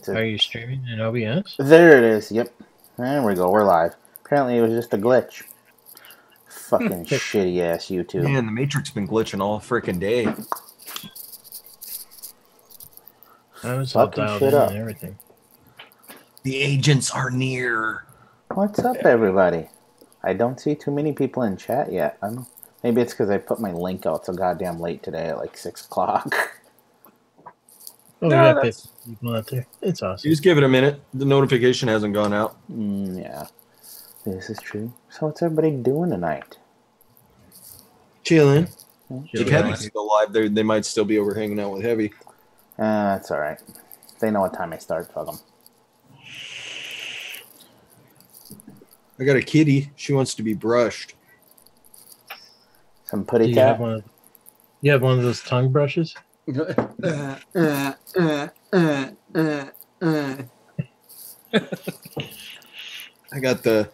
Are you streaming in OBS? There it is. Yep. There we go. We're live. Apparently, it was just a glitch. Fucking shitty ass YouTube. Man, the Matrix been glitching all freaking day. I was all dialed in and everything. The agents are near. What's up, everybody? I don't see too many people in chat yet. Maybe it's because I put my link out so goddamn late today at like 6 o'clock. Oh, no, we got 50 people out there. It's awesome. You just give it a minute. The notification hasn't gone out. Yeah, this is true. So what's everybody doing tonight? Chilling. If Heavy's still alive, they might still be over hanging out with Heavy. That's all right. They know what time I start. Fuck them. I got a kitty. She wants to be brushed. Some putty tap. You have one of those tongue brushes? I got the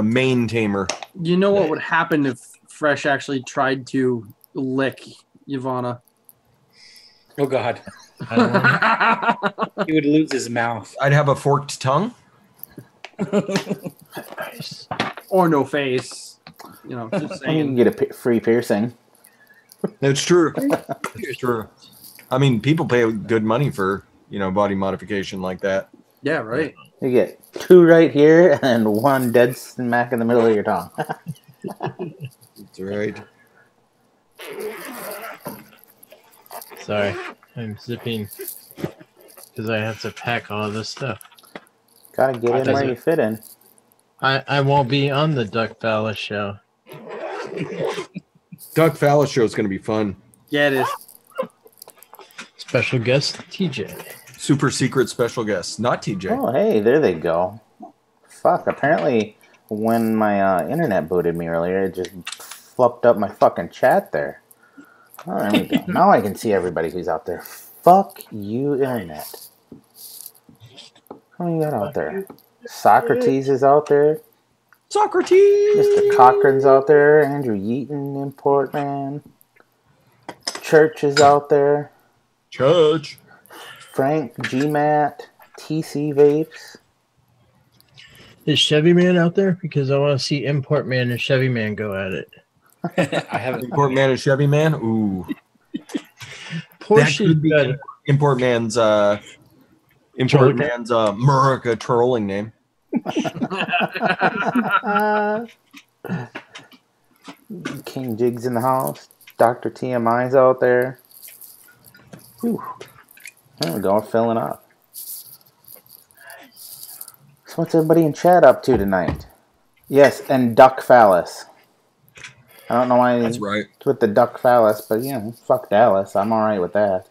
main tamer. You know what would happen if Fresh actually tried to lick Ivana? Oh God. He would lose his mouth. I'd have a forked tongue. Or no face. You know, just saying. You can get a free piercing. It's true. It's true. I mean, people pay good money for, body modification like that. Yeah, right. You get 2 right here and 1 dead smack in the middle of your tongue. That's right. Sorry, I'm zipping because I have to pack all this stuff. Gotta get in where you fit in. I won't be on the Duck Phallus show. Duck Phallus show is going to be fun. Yeah, it is. Special guest TJ. Super secret special guest, not TJ. Oh, hey, there they go. Fuck, apparently when my internet booted me earlier, it just flopped up my fucking chat there. Oh, there we go. Now I can see everybody who's out there. Fuck you, internet. Who you got out there? Socrates is out there. Socrates! Mr. Cochran's out there. Andrew Yeaton, Import Man. Church is out there. Church. Frank, GMAT, TC Vapes. Is Chevy Man out there? Because I want to see Import Man and Chevy Man go at it. I haven't. Import Man and Chevy Man? Ooh. Porsche is better. Import Man's America trolling name. King Jig's in the house. Dr. TMI's out there. Whew. There we go, filling up. So what's everybody in chat up to tonight? Yes, and Duck Phallus. I don't know why that's right with the Duck Phallus, but fuck Dallas. I'm alright with that.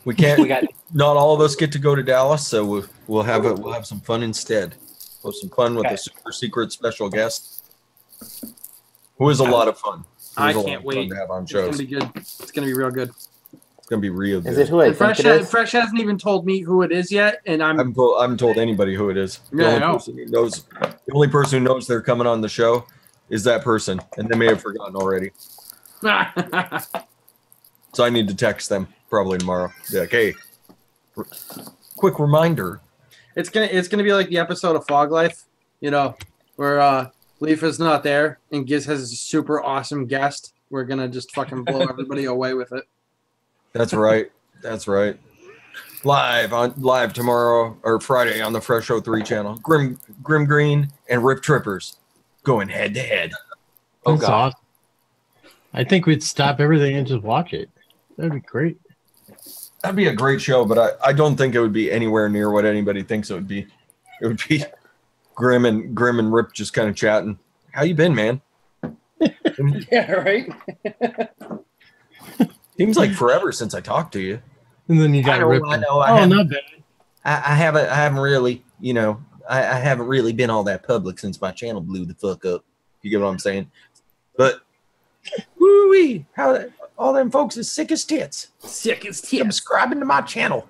We can't. Not all of us get to go to Dallas, so we'll have some fun instead. We'll have some fun with a super secret special guest, who is a lot of fun. I can't wait to have on shows. It's gonna be good. It's gonna be real good. It's gonna be real good. Is it who I think it is? Fresh hasn't even told me who it is yet, and I haven't told anybody who it is. The only person who knows they're coming on the show is that person, and they may have forgotten already. So I need to text them probably tomorrow. Be like, hey, quick reminder. It's gonna be like the episode of Fog Life, where LIFA's not there and Giz has a super awesome guest. We're gonna just fucking blow everybody away with it. That's right. That's right. Live tomorrow or Friday on the Fresh 03 channel. Grim Green and Rip Trippers going head to head. Oh God! Awesome. I think we'd stop everything and just watch it. That'd be great. That'd be a great show, but I don't think it would be anywhere near what anybody thinks it would be. It would be Grim and Rip just kind of chatting. How you been, man? Yeah, right. Seems like forever since I talked to you. And then you got Rip. I know. Not bad. I haven't really, I haven't really been all that public since my channel blew the fuck up. You get what I'm saying? But woo-wee, how all them folks is sick as tits. Sick as tits. Subscribing to my channel.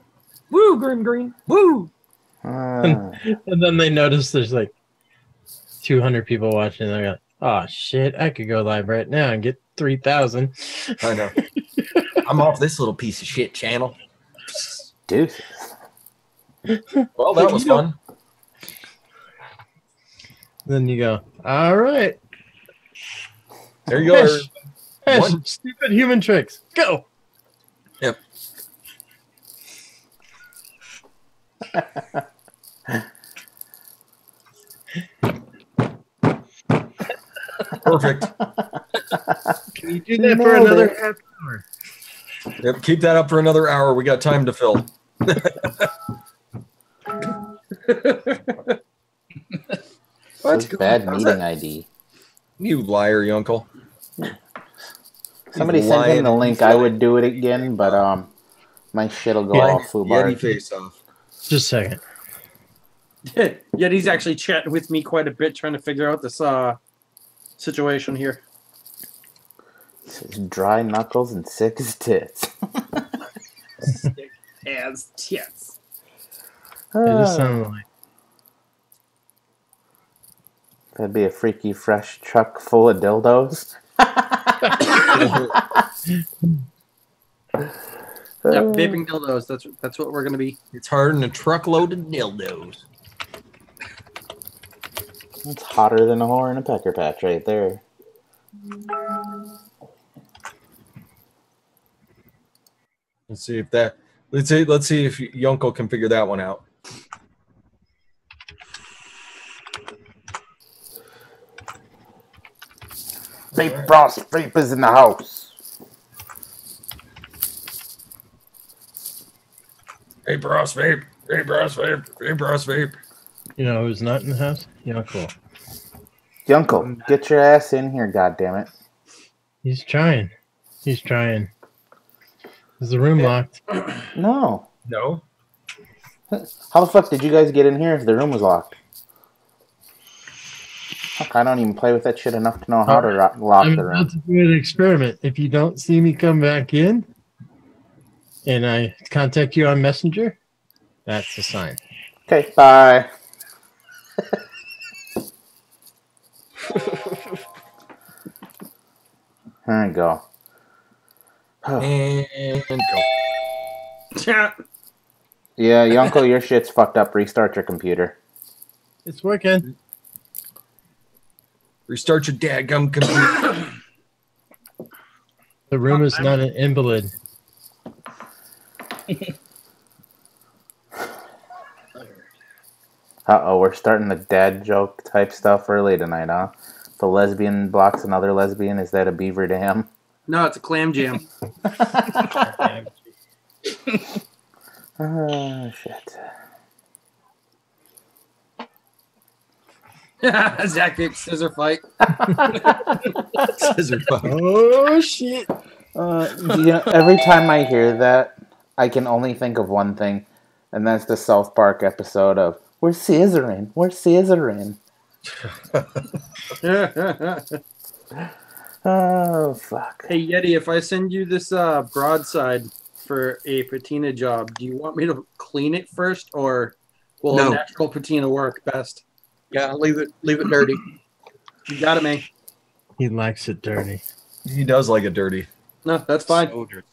Woo, Grim Green. Woo. And then they notice there's like 200 people watching. They're like, oh shit, I could go live right now and get 3,000. I know. I'm off this little piece of shit channel. Deuces. Well, that was fun. Then you go, all right. There you go. Hesh, One. stupid human tricks. Go. Yep. Perfect. Can you do that for another half hour? Yep, keep that up for another hour. We got time to fill. What's bad meeting ID? You liar, you uncle. Somebody sent him the link. I would do it again, but my shit'll go all foobar. Yeti face off. Just a second. Yeti's actually chatting with me quite a bit, trying to figure out this situation here. It's dry knuckles and sick as tits. Sick as tits. It just sounded like. That'd be a freaky fresh truck full of dildos. Yeah, vaping dildos. That's what we're gonna be. It's hard in a truckload of dildos. It's hotter than a whore in a pecker patch right there. Let's see if that. Let's see if Yunkel can figure that one out. Vape Bros Vape is in the house. Hey, Bros Vape. Hey, Bros Vape. Hey, Bros Vape. You know who's not in the house? Yeah, cool. Yunkel, get your ass in here, goddammit. He's trying. He's trying. Is the room locked? No. No. How the fuck did you guys get in here if the room was locked? Fuck, I don't even play with that shit enough to know how to lock I'm the room. about to do an experiment. If you don't see me come back in, and I contact you on Messenger, that's a sign. Okay, bye. There you go. And go. Yeah, Yunkel, your shit's fucked up. Restart your computer. It's working. Restart your dadgum computer. The room is not an invalid. Uh-oh, we're starting the dad joke type stuff early tonight, huh? The lesbian blocks another lesbian. Is that a beaver dam? No, it's a clam jam. Oh, shit. Zach Vape scissor fight. Scissor fight. Oh, shit. Every time I hear that, I can only think of one thing, and that's the South Park episode of "We're scissoring, we're scissoring." Oh, fuck. Hey, Yeti, if I send you this broadside for a patina job, do you want me to clean it first, or will a natural patina work best? Yeah, leave it dirty. You got it, man. He likes it dirty. He does like it dirty. No, that's fine. So dirty.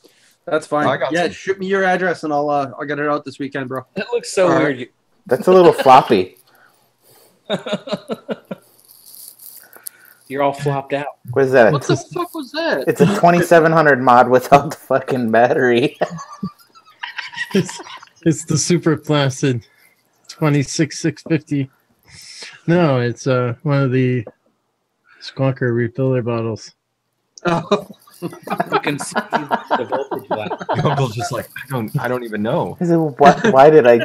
That's fine. I got Yeah, some. shoot me your address and I'll get it out this weekend, bro. That looks so All weird. That's a little floppy. You're all flopped out. What is that? What the fuck was that? It's a 2700 mod without the fucking battery. It's the super placid 26650. No, it's one of the Squonker refiller bottles. Oh. You can see the voltage lag. Uncle's just like, I don't even know. I said,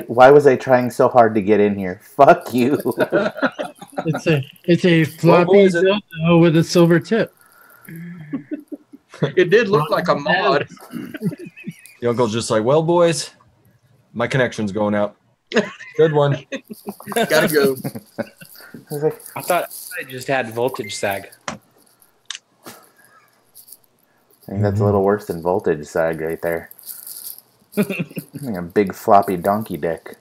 why was I trying so hard to get in here? Fuck you. It's a floppy dildo with a silver tip. It did look like a mod. The uncle's just like, well, boys, my connection's going out. Good one. Gotta go. I was like, I thought I just had voltage sag. I think that's a little worse than voltage sag right there. Like a big floppy donkey dick.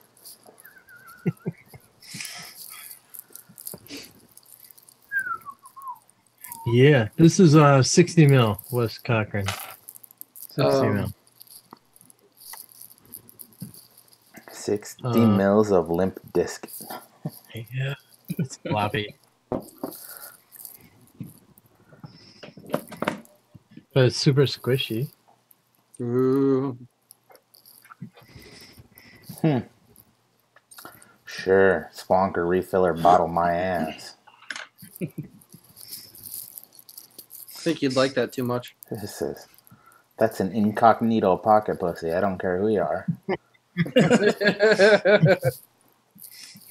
Yeah, this is 60 mil West Cochran. 60 mil. 60 mils of limp disc. Yeah, it's floppy. But it's super squishy. Ooh. Sure, Splonker refiller bottle my ass. I think you'd like that too much. That's an incognito pocket pussy. I don't care who you are.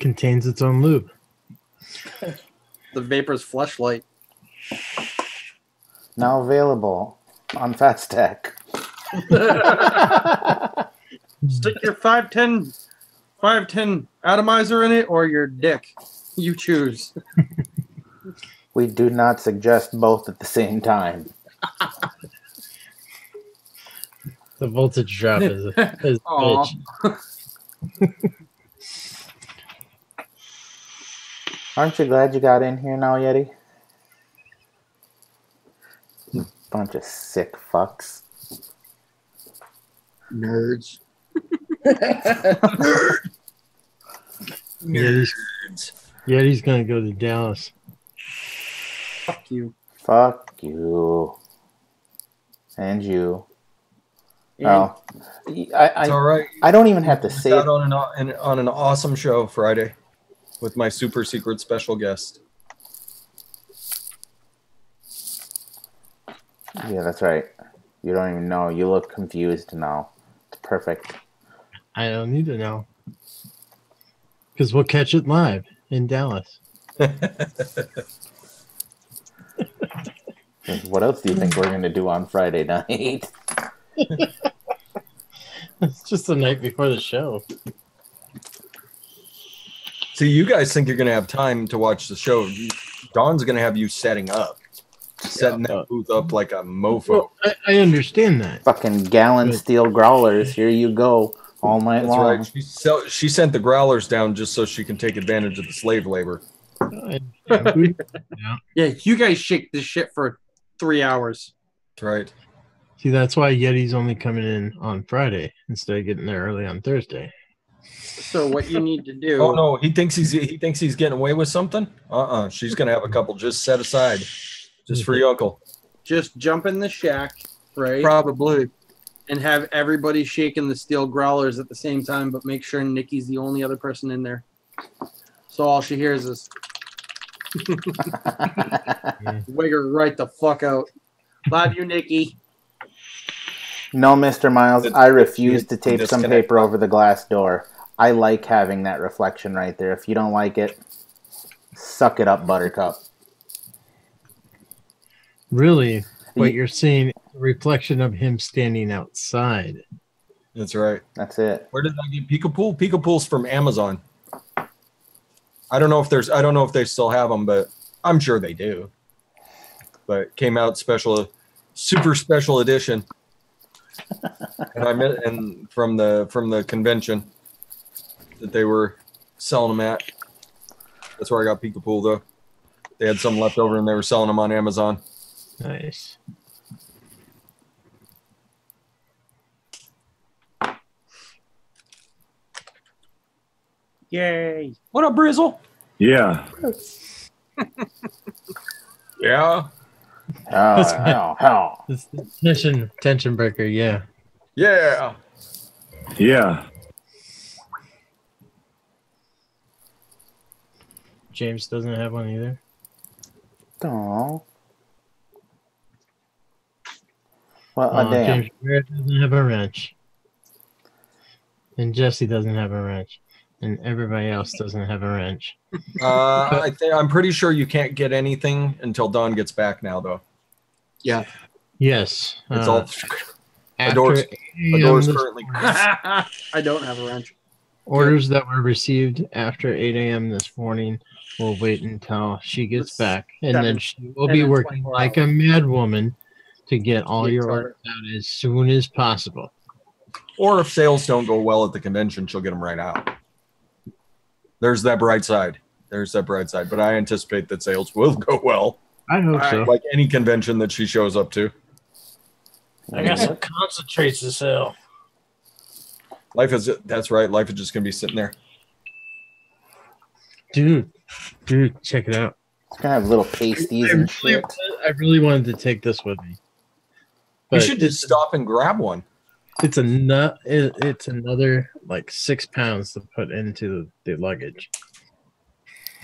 Contains its own lube. The Vapor's Fleshlight. Now available on Fat Stack. Stick your 510 atomizer in it or your dick. You choose. We do not suggest both at the same time. The voltage drop is Aw. bitch. Aren't you glad you got in here now, Yeti? You bunch of sick fucks. Nerds. Yeti's gonna go to Dallas. Fuck you. Fuck you. And you. And Oh, It's all right. I don't even have to say Out it. on an awesome show Friday with my super secret special guest. Yeah, that's right. You don't even know. You look confused now. It's perfect. I don't need to know. Because we'll catch it live in Dallas. What else do you think we're going to do on Friday night? It's just the night before the show. See, you guys think you're going to have time to watch the show. Dawn's going to have you setting that booth up like a mofo. Well, I understand that. Fucking gallon steel growlers. Here you go. All night That's long. right. She sent the growlers down just so she can take advantage of the slave labor. yeah, you guys shake this shit for 3 hours. That's right. See, that's why Yeti's only coming in on Friday instead of getting there early on Thursday. So what you need to do? Oh no, he thinks he's getting away with something. She's gonna have a couple just set aside, just for your uncle. Just jump in the shack, right? Probably. And have everybody shaking the steel growlers at the same time, but make sure Nikki's the only other person in there. So all she hears is wig her right the fuck out. Love you, Nikki. No, Mr. Miles, I refuse to tape some paper over the glass door. I like having that reflection right there. If you don't like it, suck it up, Buttercup. Really, what you're seeing, a reflection of him standing outside. That's right. That's it. Where did I get Peekapool? Peekapool's from Amazon. I don't know if they still have them, but I'm sure they do. But it came out super special edition. And from the convention that they were selling them at. That's where I got Peekapool though. They had some left over and they were selling them on Amazon. Nice. Yay. What up, Brizzle? Yeah. Yeah. Hell. It's the tension breaker, yeah. Yeah. Yeah. James doesn't have one either. Aww. Well, damn. James Barrett doesn't have a wrench. And Jesse doesn't have a wrench. And everybody else doesn't have a wrench. I'm pretty sure you can't get anything until Dawn gets back now, though. Yeah. Yes. It's all. After Ador's currently. I don't have a wrench. orders that were received after 8 a.m. this morning will wait until she gets back. And then she will be working like a mad woman to get all your orders out as soon as possible. Or if sales don't go well at the convention, she'll get them right out. There's that bright side. There's that bright side. But I anticipate that sales will go well. I hope so. Like any convention that she shows up to. I got some concentrates to sell. That's right. Life is just gonna be sitting there. Dude, check it out. It's gonna have little pasties and shit. I really wanted to take this with me. You should just stop and grab one. It's a nut. It's another like 6 pounds to put into the luggage.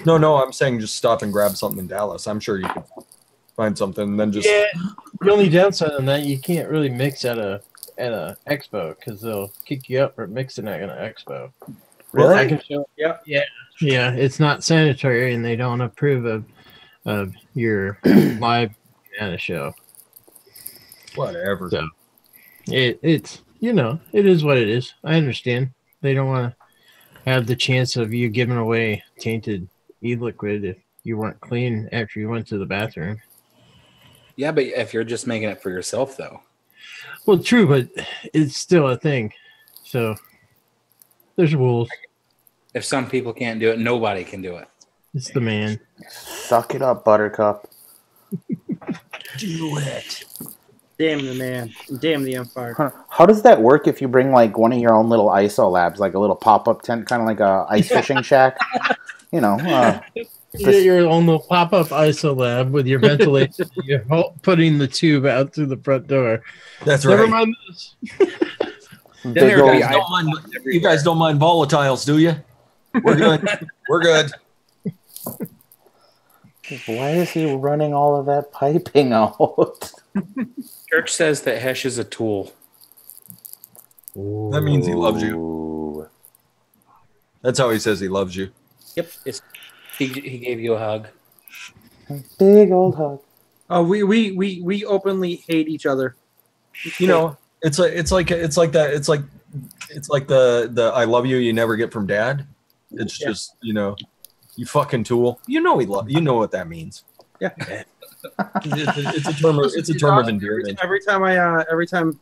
No, I'm saying just stop and grab something in Dallas. I'm sure you can find something and then just. Yeah. The only downside on that, you can't really mix at a expo because they'll kick you up for mixing at an expo. Really? I can show. Yeah. It's not sanitary, and they don't approve of your live at a show. Whatever. So it's it is what it is. I understand. They don't want to have the chance of you giving away tainted e-liquid if you weren't clean after you went to the bathroom. Yeah, but if you're just making it for yourself, though. Well, true, but it's still a thing. So there's rules. If some people can't do it, nobody can do it. It's the man. Suck it up, Buttercup. Do it. Damn the man. Damn the Empire. How does that work if you bring like one of your own little ISO labs, like a little pop-up tent, kind of like a ice fishing shack? You know, You get your own little pop-up ISO lab with your ventilation. You're putting the tube out through the front door. That's Never right. mind this. big old, You guys don't mind volatiles, do you? We're good. We're good. Why is he running all of that piping out? Church says that Hesh is a tool. That means he loves you. Ooh. That's how he says he loves you. Yep. He gave you a hug. Big old hug. Oh, we openly hate each other. You know, it's like the I love you never get from dad. It's just, you fucking tool. You know what that means. Yeah. It's a term of endearment. Every time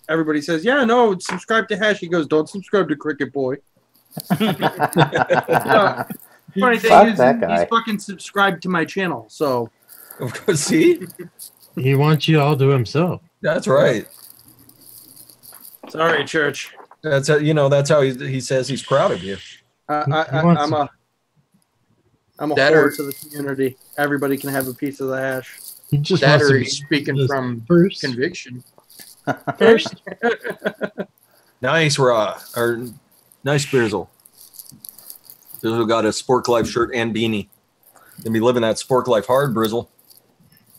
everybody says, yeah, no, subscribe to Hash, he goes, don't subscribe to Cricket Boy. Funny thing is, he's fucking subscribed to my channel, so. See? He wants you all to himself. That's right. Sorry, Church. That's how he says he's proud of you. I'm a whore to the community. Everybody can have a piece of the hash. He just That wants to or be he's speaking from first. conviction. First. Nice, Raw. Or nice, Brizzle. Brizzle got a Spork Life shirt and beanie. Gonna be living that Spork Life hard, Brizzle.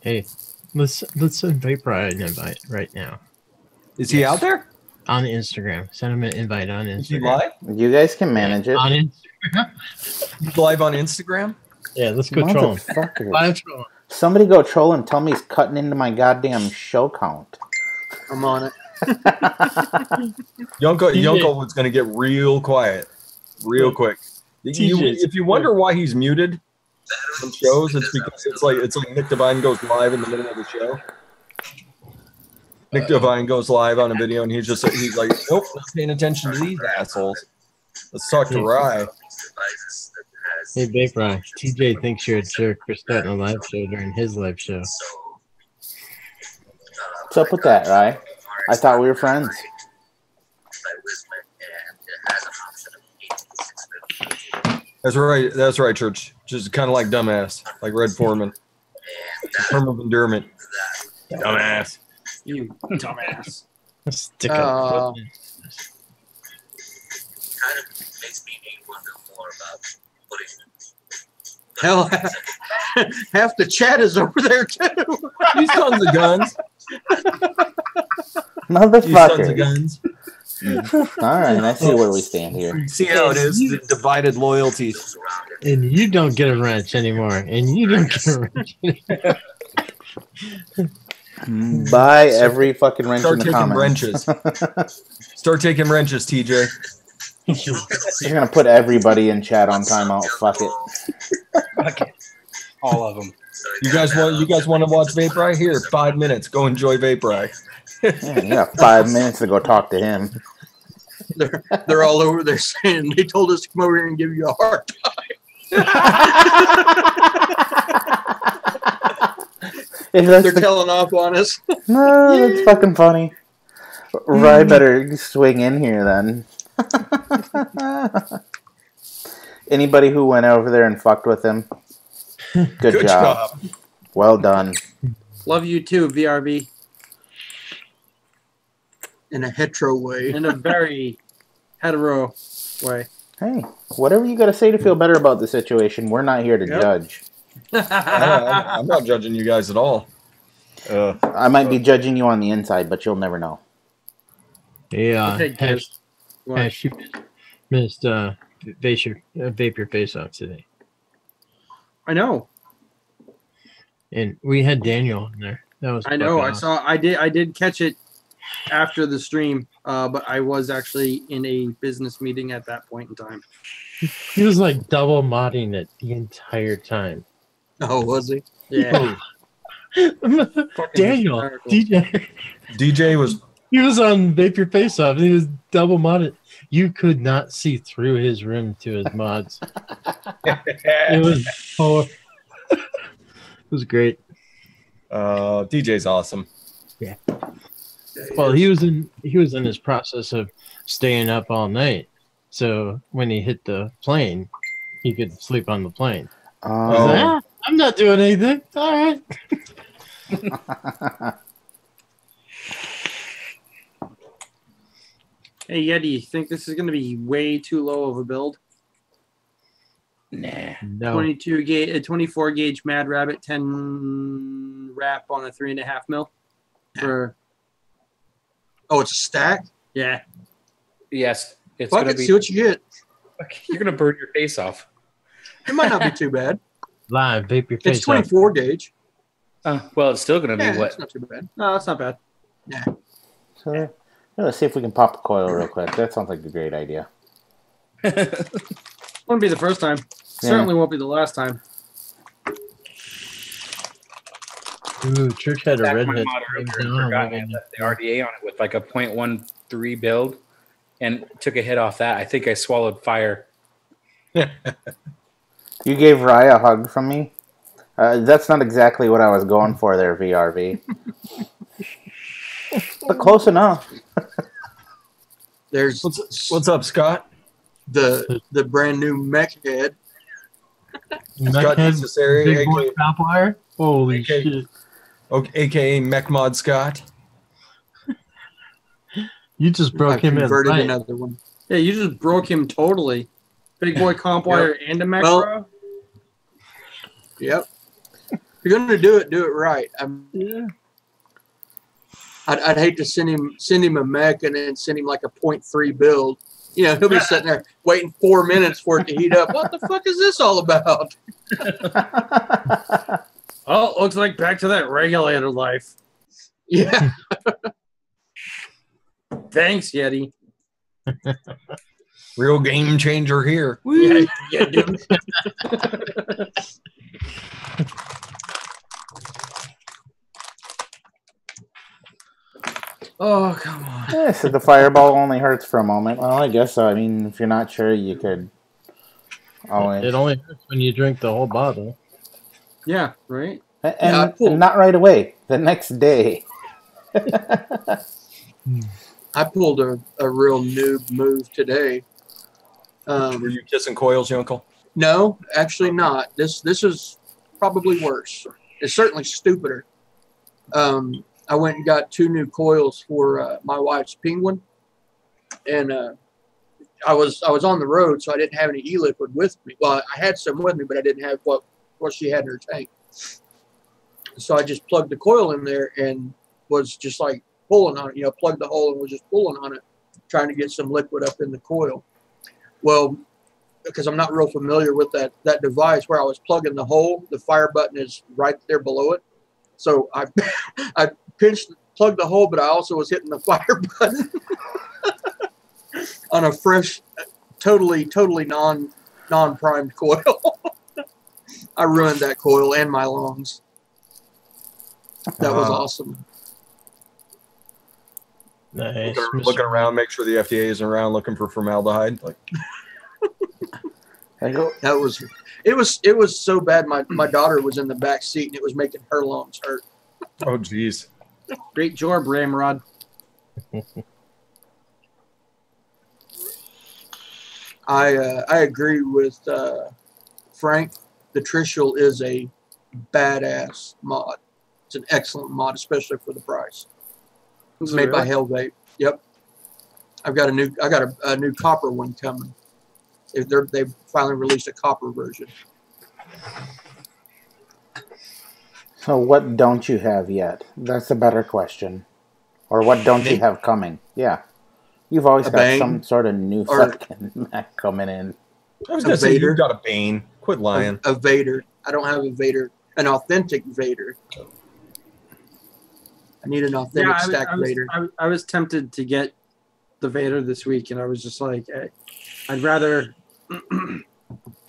Hey, let's send Vape Riot an invite right now. Is he out there? On Instagram. Send him an invite on Instagram. Is he live? You guys can manage it. On Instagram? He's live on Instagram? Yeah, let's go troll him. Motherfucker. Live troll him. Somebody go troll and tell me he's cutting into my goddamn show count. I'm on it. Yunko was going to get real quiet, real quick. If you wonder why he's muted on shows, it's because it's like Nick Devine goes live in the middle of the show. Nick Devine goes live on a video, and he's like, nope, not paying attention to these assholes. Let's talk to Rye. Hey, Vape Riot. TJ thinks you're a jerk for starting a live show during his live show. What's up with that, Rye? I thought we were friends. That's right, Church. Just kind of like dumbass, like Red Foreman. Term of endearment. Dumbass. You dumbass. Stick up. Kind of makes me wonder more about putting. Hell, half the chat is over there too. These sons of guns. Motherfucker. These sons of guns. All right, I see where we stand here. See how it is, the divided loyalties. And you don't get a wrench anymore. And you don't get a wrench anymore. Buy every fucking wrench in the Start taking comments. wrenches. Start taking wrenches, TJ. You're gonna put everybody in chat on timeout. Fuck it. Okay. All of them. You guys want to watch Vape Rye? Here, 5 minutes. Go enjoy Vape Rye. Yeah, you got 5 minutes to go talk to him. They're all over there saying they told us to come over here and give you a hard time. They're telling off on us. No, it's fucking funny. Rye better swing in here then. Anybody who went over there and fucked with him, good job. Well done. Love you too, VRB. In a hetero way. In a very hetero way. Hey, whatever you got to say to feel better about the situation, we're not here to judge. I'm not judging you guys at all. I might be judging you on the inside, but you'll never know. Yeah. Okay, Hash, you missed vape your face off today. I know. And we had Daniel in there. That was I know. awesome. I did catch it after the stream, but I was actually in a business meeting at that point in time. He was like double modding it the entire time. Oh, was he? Yeah. Daniel, hysterical. DJ was. He was on Vape Your Face Off. He was double modded. You could not see through his room to his mods. It was it was great. DJ's awesome. Yeah. Well, he was in his process of staying up all night. So when he hit the plane, he could sleep on the plane. I'm not doing anything. All right. Hey, Yeti, you think this is going to be way too low of a build? Nah. No. 24 gauge Mad Rabbit 10 wrap on a 3.5 mil for. Oh, it's a stack? Yeah. Yes. It's Fuck gonna it, be. see what you get. You're gonna burn your face off. It might not be too bad. Live Vape Your Face It's 24 gauge. Well, it's still gonna be Yeah, what? it's not too bad. No, that's not bad. So, let's see if we can pop the coil real quick. That sounds like a great idea. Won't be the first time. Certainly won't be the last time. Ooh, Church had a Back red my head. mod earlier and forgot I had the RDA on it with like a 0.13 build and took a hit off that. I think I swallowed fire. You gave Rye a hug from me? That's not exactly what I was going for there, VRV. But close enough. There's What's up, Scott? the brand new mech head. Scott Necessary, Big boy top wire. Holy AKA shit! AKA Mech Mod Scott. You just broke I've him in. converted Right. another one. Yeah, you just broke him totally. Big boy comp wire and a macro. Well, Yep. If you're gonna do it right. Yeah. I'd hate to send him a mech and then send him like a 0.3 build. You know, he'll be sitting there waiting 4 minutes for it to heat up. What the fuck is this all about? Oh, looks like back to that regulator life. Yeah. Thanks, Yeti. Real game changer here. Yeah, yeah, dude. Oh, come on. Yeah, so the fireball only hurts for a moment. Well, I guess so. I mean, if you're not sure, you could always. It only hurts when you drink the whole bottle. Yeah, right? And not right away. The next day. I pulled a real noob move today. Were you kissing coils, your uncle? No, actually not. This is probably worse. It's certainly stupider. I went and got 2 new coils for my wife's Penguin, and I was on the road, so I didn't have any Eliquid with me. Well, I had some with me, but I didn't have what she had in her tank. So I just plugged the coil in there and was just like pulling on it. You know, plugged the hole and was just pulling on it, trying to get some liquid up in the coil. Well, because I'm not real familiar with that device, where I was plugging the hole, the fire button is right there below it. So I plugged the hole, but I also was hitting the fire button on a fresh, totally non-primed coil. I ruined that coil and my lungs. That was awesome. Nice. Looking around, make sure the FDA isn't around looking for formaldehyde. Like, It was so bad. My daughter was in the back seat and it was making her lungs hurt. oh, geez. Great job, Ramrod. I agree with Frank. The Trishul is a badass mod. It's an excellent mod, especially for the price. It's made by Hell Vape. Yep. I got a new copper one coming. They finally released a copper version. So what don't you have yet? That's a better question. Or what don't you have coming? Yeah. You've always got some sort of new fucking Mac coming in. I was going to say, you got a Bane. Quit lying. A Vader. I don't have a Vader. An authentic Vader. I need an authentic stack Vader. I was tempted to get the Vader this week, and I was just like, I'd rather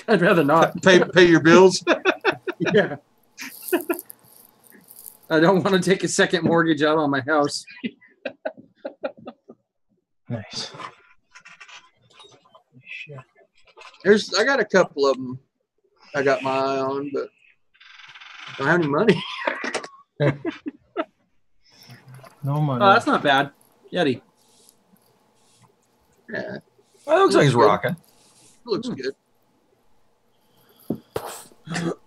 not pay your bills. Yeah. I don't want to take a second mortgage out on my house. Nice. I got a couple of them I got my eye on, but I don't have any money. No money. Oh, that's not bad. Yeti. Yeah. Well, it looks like he's rocking. It looks good. What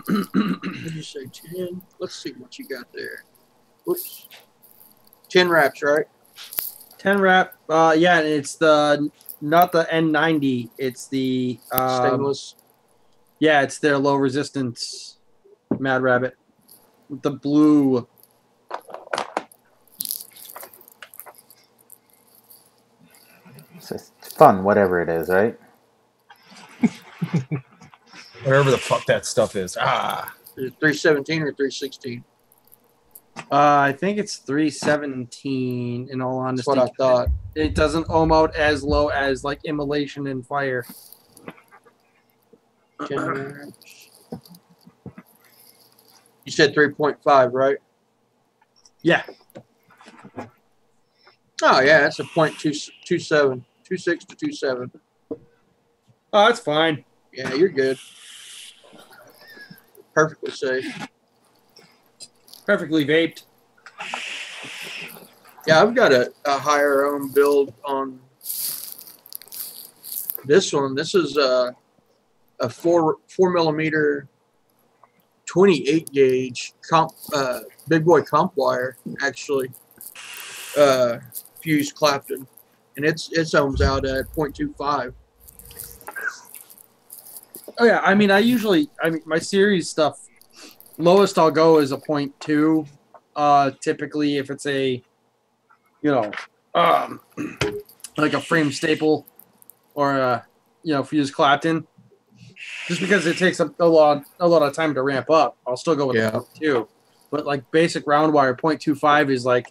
did you say, 10? Let's see what you got there. Whoops. 10 wraps, right? 10 wrap. Yeah, and it's not the N90. It's the Stainless. Yeah, it's their low resistance Mad Rabbit. The blue. It's fun, whatever it is, right? Whatever the fuck that stuff is. Is it 317 or 316? I think it's 317. In all honesty, That's what I thought. It doesn't ohm out as low as like immolation and fire. 10 wraps. You said 3.5, right? Yeah. Oh yeah, that's a .27, 26 to 27. Oh, that's fine. Yeah, you're good. Perfectly safe. Perfectly vaped. Yeah, I've got a higher ohm build on this one. This is a 4 millimeter 28 gauge big boy comp wire, actually, fused Clapton, and it's ohms out at 0.25. Oh yeah, I mean, my series stuff, lowest I'll go is a 0.2. Typically, if it's a, like a frame staple or a, fused Clapton, just because it takes a lot of time to ramp up, I'll still go with the 0.2. But like basic round wire, 0.25 is like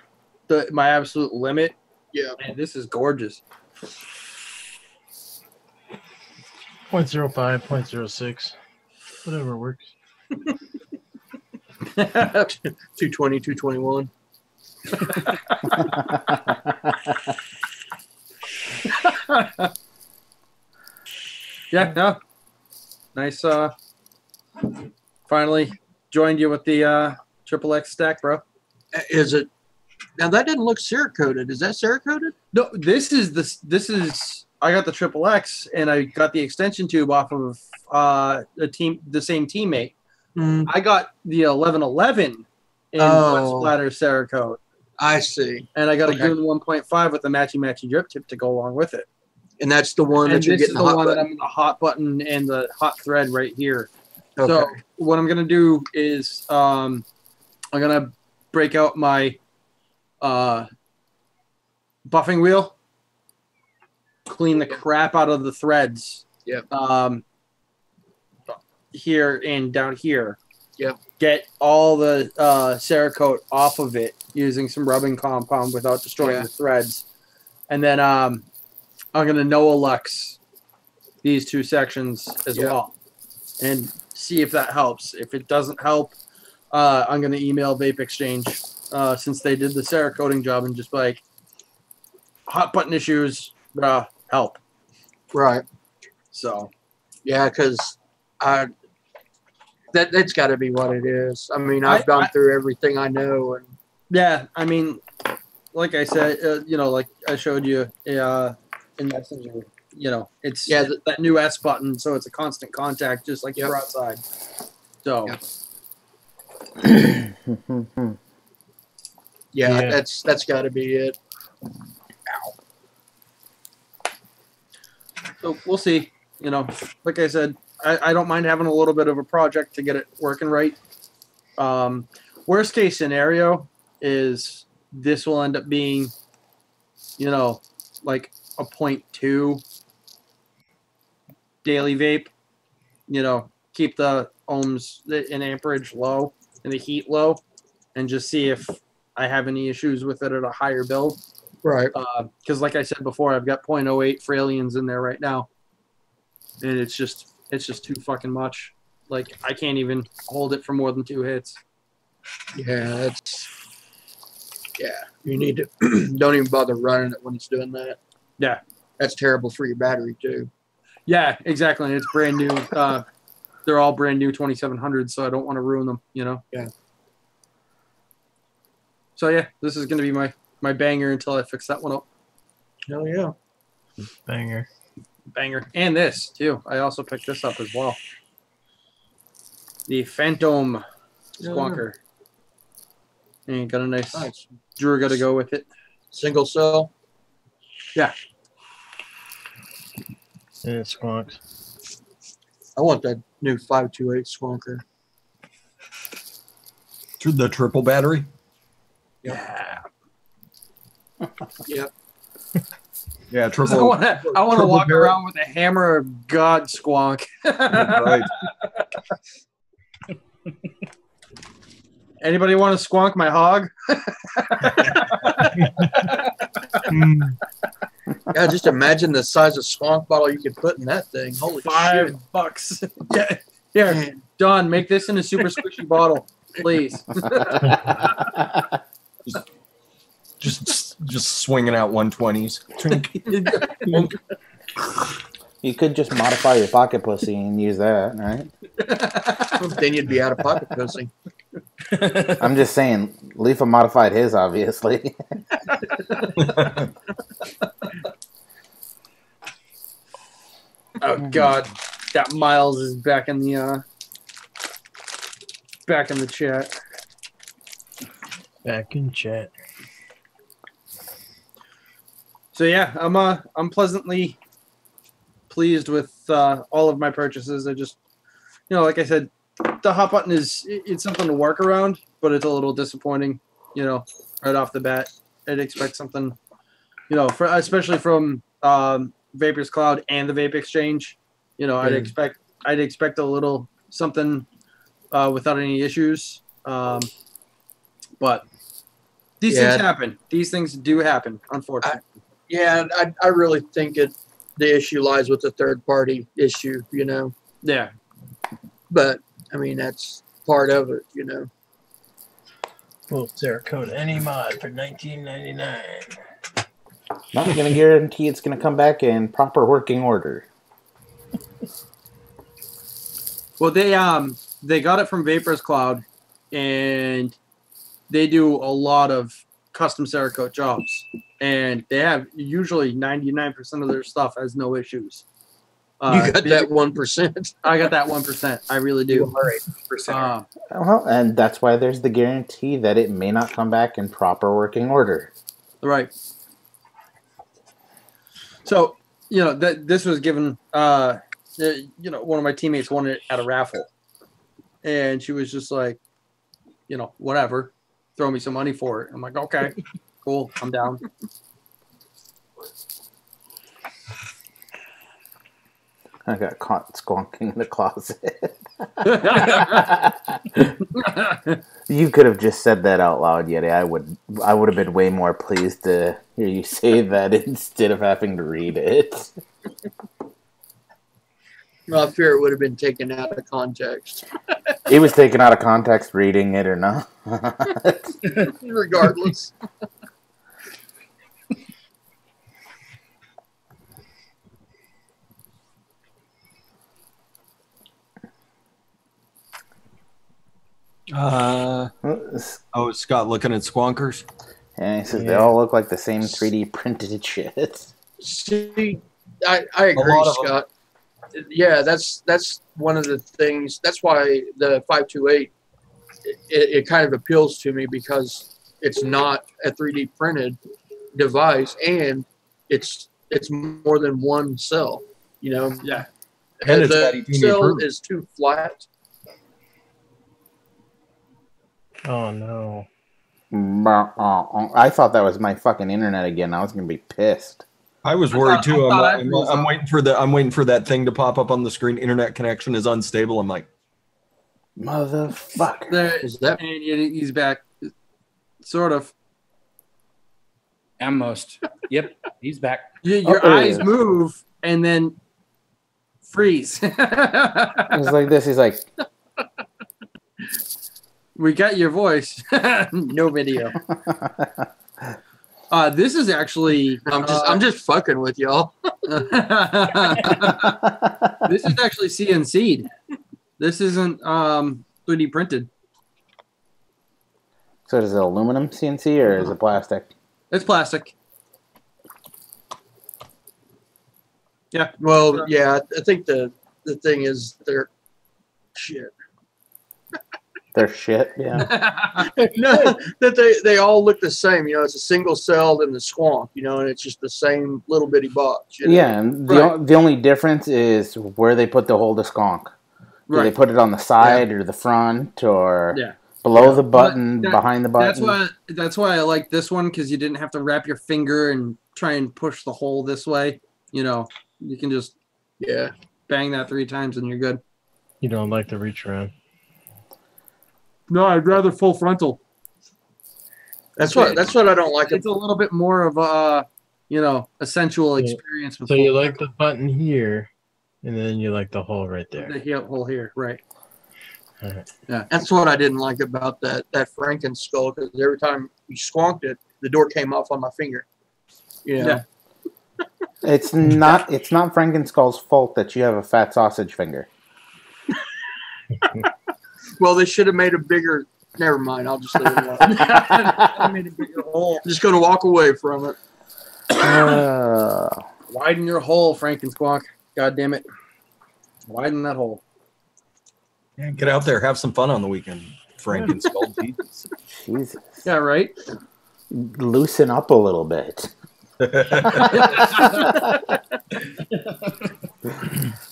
my absolute limit. Yeah, and this is gorgeous. 0.05, 0.06, whatever works. 220, 221. Yeah, no. Nice. Finally joined you with the triple X stack, bro. Is it? Now that didn't look Cerakoted. Is that Cerakoted? No, this is. I got the triple X and I got the extension tube off of the same teammate. I got the 1111 in splatter Cerakote. I see. And I got a Goon 1.5 with a matchy drip tip to go along with it. And that's the one that you're getting the one that I'm the hot button and the hot thread right here. Okay. So what I'm gonna do is I'm gonna break out my buffing wheel, clean the crap out of the threads. Yep. Here and down here. Yep. Get all the Cerakote off of it using some rubbing compound without destroying the threads. And then I'm going to Noah Lux these two sections as well and see if that helps. If it doesn't help, I'm going to email Vape Exchange since they did the Cerakoting job and just like, hot button issues, help. Right. So. Yeah, because that's got to be what it is. I mean, I've gone through everything I know. And yeah, I mean, like I said, like I showed you in Messenger, it's that new S button, so it's a constant contact, just like you're outside. So, that's got to be it. So we'll see. Like I said, I don't mind having a little bit of a project to get it working right. Worst case scenario is this will end up being, like a 0.2 daily vape. Keep the ohms and amperage low and the heat low, and just see if I have any issues with it at a higher build. Right. Because like I said before, I've got 0.08 for aliens in there right now, and it's just too fucking much. Like I can't even hold it for more than 2 hits. Yeah, you need to don't even bother running it when it's doing that. Yeah, that's terrible for your battery too. Yeah, exactly. And it's brand new. They're all brand new 2700s, so I don't want to ruin them. Yeah. So yeah, this is going to be my banger until I fix that one up. Hell yeah, banger. And this too. I also picked this up as well. The Phantom Squonker. And got a nice Druga to go with it. Single cell. Yeah. And it squonks. I want that new 528 Squonker. Through the triple battery. Yeah. Yep. Yeah, triple. I want to walk around with a hammer of God squonk. Right. Anybody want to squonk my hog? Yeah, just imagine the size of squonk bottle you could put in that thing. Holy shit. $5. Yeah. Here, Don, make this in a super squishy bottle, please. Just swinging out 120s. You could just modify your pocket pussy and use that, right? Then you'd be out of pocket pussy. I'm just saying, LIFA modified his, obviously. Oh God, that Miles is back in the chat. Back in chat. So yeah, I'm pleasantly pleased with all of my purchases. I just, like I said, the hot button it's something to work around, but it's a little disappointing, right off the bat. I'd expect something, especially from Vapors Cloud and the Vape Exchange. I'd expect a little something without any issues. But these things happen. These things do happen, unfortunately. I really think the issue lies with the third party issue, Yeah. But I mean that's part of it, Well, Cerakote any mod for $19.99. Not going to guarantee it's going to come back in proper working order. Well, they got it from Vapors Cloud, and they do a lot of custom Cerakote jobs, and they have usually 99% of their stuff has no issues. You got that 1%. I got that 1%. I really do. All right, Well, and that's why there's the guarantee that it may not come back in proper working order. Right. So, this was given, one of my teammates won it at a raffle. And she was just like, whatever, throw me some money for it. I'm like, okay, cool, I'm down. I got caught squonking in the closet. You could have just said that out loud, Yeti. I would have been way more pleased to hear you say that instead of having to read it. Well, I fear it would have been taken out of context. It was taken out of context, reading it or not. Regardless. Scott looking at squonkers. And he says they all look like the same 3D printed shit. See, I agree, Scott. Yeah, that's one of the things. That's why the 528 it kind of appeals to me, because it's not a 3D printed device, and it's more than one cell. You know, Yeah. And it's the cell is too flat. Oh no. I thought that was my fucking internet again. I was gonna be pissed. I was worried too. I'm waiting for that thing to pop up on the screen. Internet connection is unstable. I'm like, motherfucker. Is that? And he's back, sort of. Almost. Yep, he's back. Your eyes move and then freeze. He's like this. He's like, we got your voice. No video. This is actually. I'm just fucking with y'all. This is actually CNC'd. This isn't 3D printed. so is it aluminum CNC or is it plastic? It's plastic. Yeah. Well, yeah, I think the thing is they're shit. They're shit, yeah. No, that they all look the same. You know, it's a single celled in the squonk, you know, and it's just the same little bitty box. You know? Yeah, and the only difference is where they put the hole to sconk. Do they put it on the side or the front or below the button, behind the button? That's why I like this one, because you didn't have to wrap your finger and try and push the hole this way. You know, you can just bang that 3 times and you're good. You don't like the reach around. No, I'd rather full frontal. That's what I don't like. It's a little bit more of a, a sensual experience. So you like the button here, and then you like the hole right there. The hole here, right? All right. Yeah, that's what I didn't like about that Franken skull, because every time you squonked it, the door came off on my finger. You know? Yeah. It's not Frankenskull's fault that you have a fat sausage finger. Well, they should have made a bigger. Never mind. I'll just leave it alone. I made a bigger hole. I'm just going to walk away from it. Widen your hole, Frankensquonk. God damn it. Widen that hole. Yeah, get out there, have some fun on the weekend, Frankenskull. Jesus. Yeah, right? Loosen up a little bit.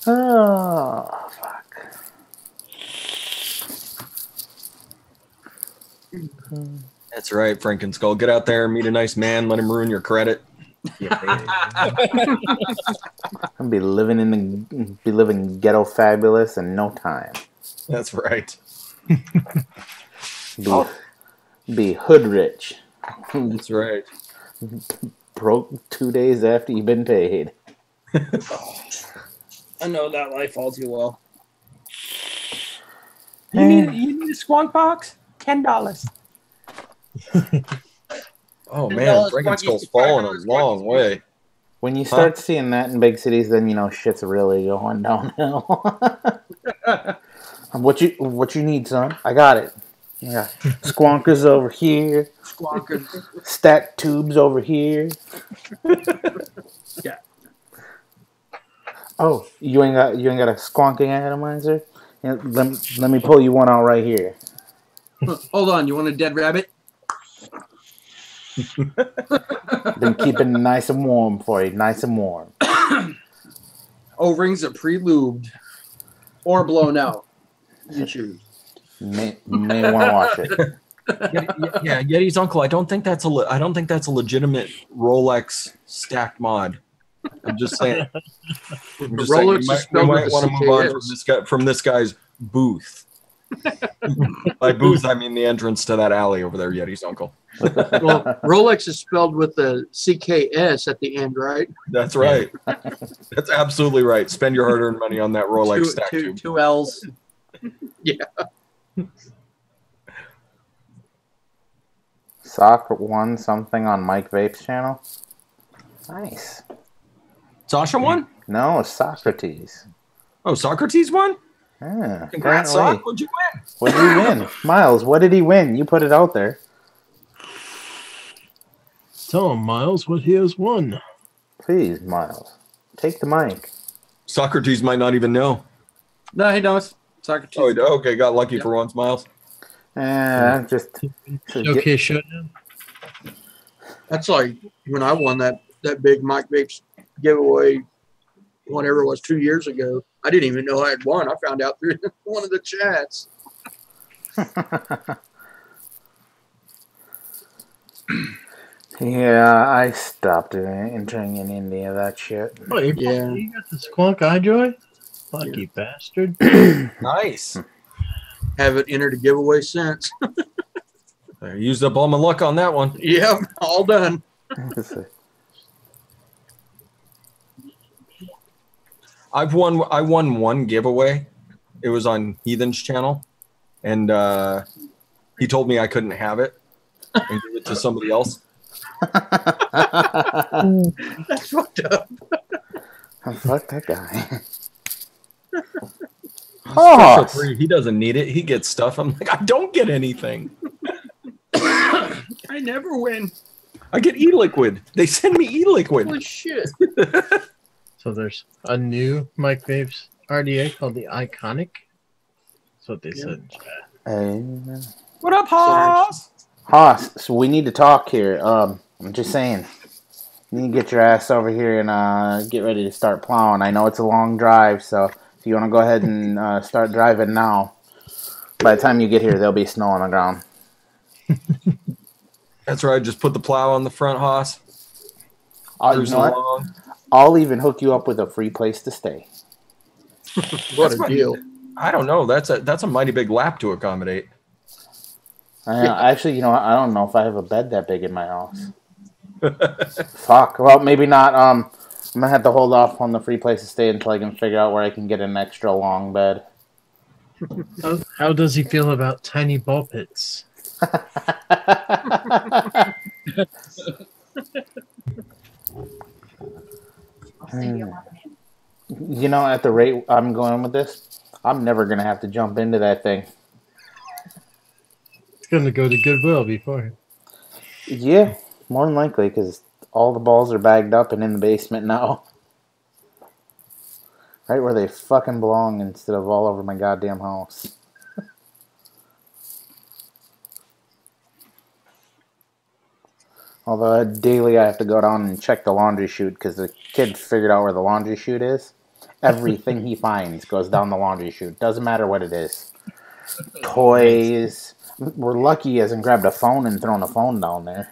Oh, fuck. That's right, Frankenskull. Get out there and meet a nice man. Let him ruin your credit. I'll be living ghetto fabulous in no time. That's right. Be hood rich. That's right. Broke 2 days after you've been paid. I know that life all too well. You need a squonk box? $10. Oh man, Frankenskull's fallen a long way. When you start seeing that in big cities, then you know shit's really going downhill. What you need, son? I got it. Yeah, squonkers over here. Squonkers. Stack tubes over here. Yeah. Oh, you ain't got a squonking atomizer? Yeah, let me pull you one out right here. Hold on, you want a dead rabbit? Been keeping it nice and warm for you, nice and warm. O-rings are pre-lubed or blown out. You choose. May want to watch it. Yeah, Yeti's uncle. I don't think that's a legitimate Rolex stacked mod. I'm just saying. Rolex is spelled with want to move on from this guy's booth. By booth, I mean the entrance to that alley over there. Yeti's uncle. Well, Rolex is spelled with the CKS at the end, right? That's right. That's absolutely right. Spend your hard-earned money on that Rolex stack tube. 2 L's. Yeah. Sock won something on Mike Vapes channel. Nice. Sasha won? No, Socrates. Oh, Socrates won? Yeah. Congrats, Sock. What'd you win? What did he win? Miles, what did he win? You put it out there. Tell him, Miles, what he has won. Please, Miles, take the mic. Socrates might not even know. No, he knows. Socrates. Oh, okay. Got lucky for once, Miles. Just Okay, shut down. That's like when I won that big Mike Vapes giveaway, whenever it was 2 years ago. I didn't even know I had won. I found out through one of the chats. Yeah, I stopped entering in any of that shit. Oh, you got the Squonk iJoy? Lucky bastard. Nice. Haven't entered a giveaway since. I used up all my luck on that one. Yep, all done. I won one giveaway. It was on Heathen's channel, and he told me I couldn't have it and give it to somebody else. That's fucked up. Fuck that guy. Oh, he doesn't need it. He gets stuff. I'm like, I don't get anything. I never win. I get Eliquid. They send me Eliquid. Holy shit. So there's a new Mike Vapes RDA called the Iconic. That's what they said. What up, Haas? Haas, so we need to talk here. I'm just saying. You need to get your ass over here and get ready to start plowing. I know it's a long drive, so if you want to go ahead and start driving now, by the time you get here, there'll be snow on the ground. That's right. Just put the plow on the front, Haas. You know what? I'll even hook you up with a free place to stay. What a deal. I don't know. That's a mighty big lap to accommodate. Actually, you know what? I don't know if I have a bed that big in my house. Fuck. Well, maybe not. I'm going to have to hold off on the free place to stay until I can figure out where I can get an extra long bed. How does he feel about tiny ball pits? You know, at the rate I'm going with this, I'm never going to have to jump into that thing. It's going to go to Goodwill before. Yeah, more than likely, because all the balls are bagged up and in the basement now. Right where they fucking belong instead of all over my goddamn house. Although daily I have to go down and check the laundry chute because the kid figured out where the laundry chute is. Everything he finds goes down the laundry chute. Doesn't matter what it is. Toys. We're lucky he hasn't grabbed a phone and thrown a phone down there.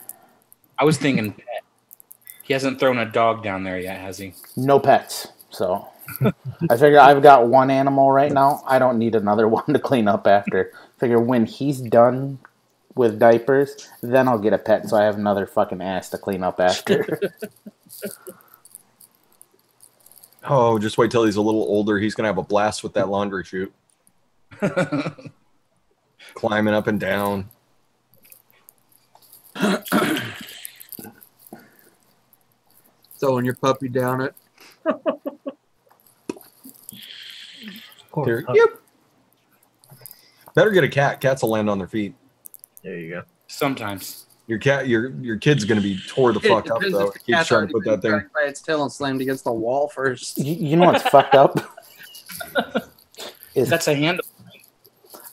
I was thinking pet. He hasn't thrown a dog down there yet, has he? No pets. So I figure I've got one animal right now. I don't need another one to clean up after. Figure when he's done with diapers, then I'll get a pet so I have another fucking ass to clean up after. Oh, just wait till he's a little older. He's going to have a blast with that laundry chute. Climbing up and down. Throwing your puppy down it. Yep. Better get a cat. Cats will land on their feet. There you go. Sometimes. Your kid's going to be tore the fuck up, though. Keeps trying to put that thing by its tail and slammed against the wall first. You know what's fucked up? That's a handle.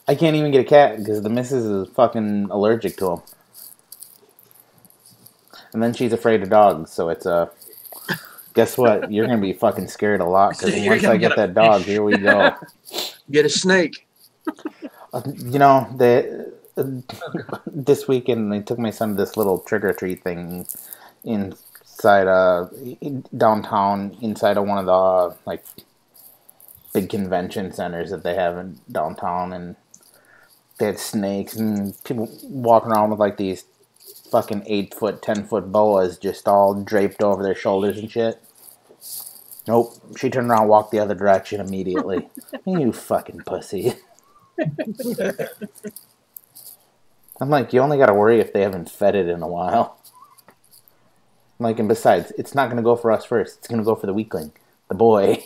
I can't even get a cat because the missus is fucking allergic to them. And then she's afraid of dogs, so it's guess what? You're going to be fucking scared a lot because once I get that dog, here we go. Get a snake. You know, this weekend they took my son to this little trick-or-treat thing inside downtown, inside of one of the like big convention centers that they have in downtown, and they had snakes and people walking around with like these fucking 8-foot, 10-foot boas just all draped over their shoulders and shit. Nope. She turned around and walked the other direction immediately. You fucking pussy. I'm like, you only got to worry if they haven't fed it in a while. I'm like, and besides, it's not going to go for us first. It's going to go for the weakling, the boy.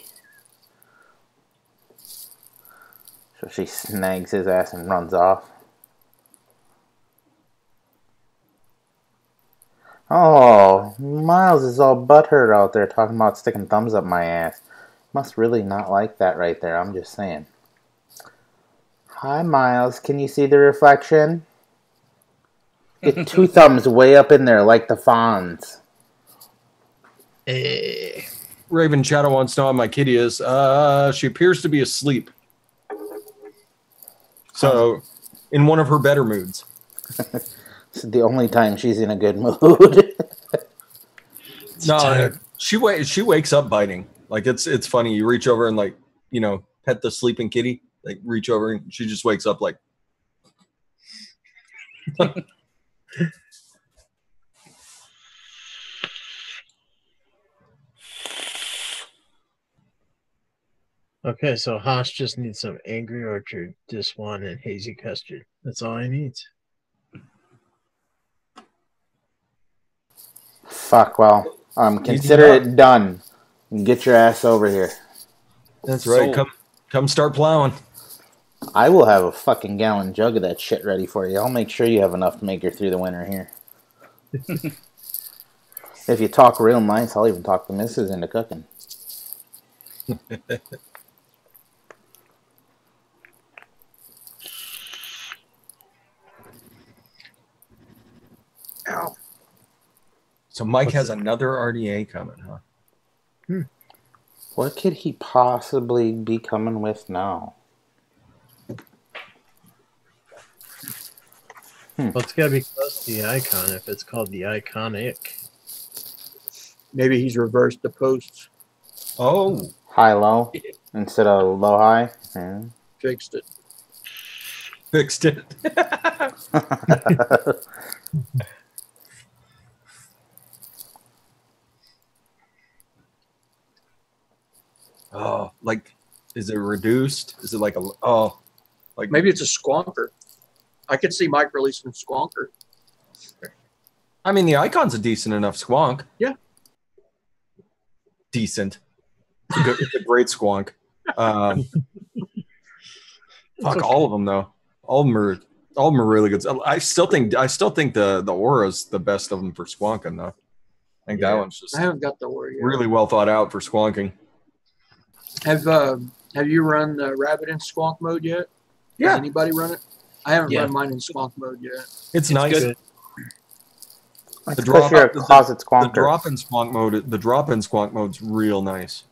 So she snags his ass and runs off. Oh, Miles is all butthurt out there talking about sticking thumbs up my ass. Must really not like that right there. I'm just saying. Hi, Miles. Can you see the reflection? Get 2 thumbs way up in there like the Fonz. Raven Shadow wants to know how my kitty is. She appears to be asleep. So, in one of her better moods. This is the only time she's in a good mood. No, she wakes up biting. Like it's funny. You reach over and like, you know, pet the sleeping kitty. Like reach over and she just wakes up like. Okay, so Haas just needs some Angry Orchard, just one, and hazy custard. That's all he needs. Fuck, well, consider it done. Get your ass over here. That's right. Come start plowing. I will have a fucking gallon jug of that shit ready for you. I'll make sure you have enough to make it through the winter here. If you talk real nice, I'll even talk the missus into cooking. Ow. So Mike has another RDA coming, huh? What could he possibly be coming with now? Well, it's got to be close to the icon if it's called the Iconic. Maybe he's reversed the posts. Oh. High-low instead of low-high? Yeah. Fixed it. Fixed it. Oh, like, is it reduced? Is it like like Maybe it's a squonker. I could see Mike releasing squonker. I mean, the icon's a decent enough squonk. Yeah. Decent. It's a great squonk. Fuck all of them though. All of them are really good. I still think the Aura's the best of them for squonking though. I think that one's just I haven't got the Aura yet. really well thought out for squonking. Have you run the Rabbit in squonk mode yet? Yeah. Has anybody run it? I haven't run mine in squonk mode yet. It's nice. Good. The drop, you're a closet squonker. The drop-in squonk mode's real nice.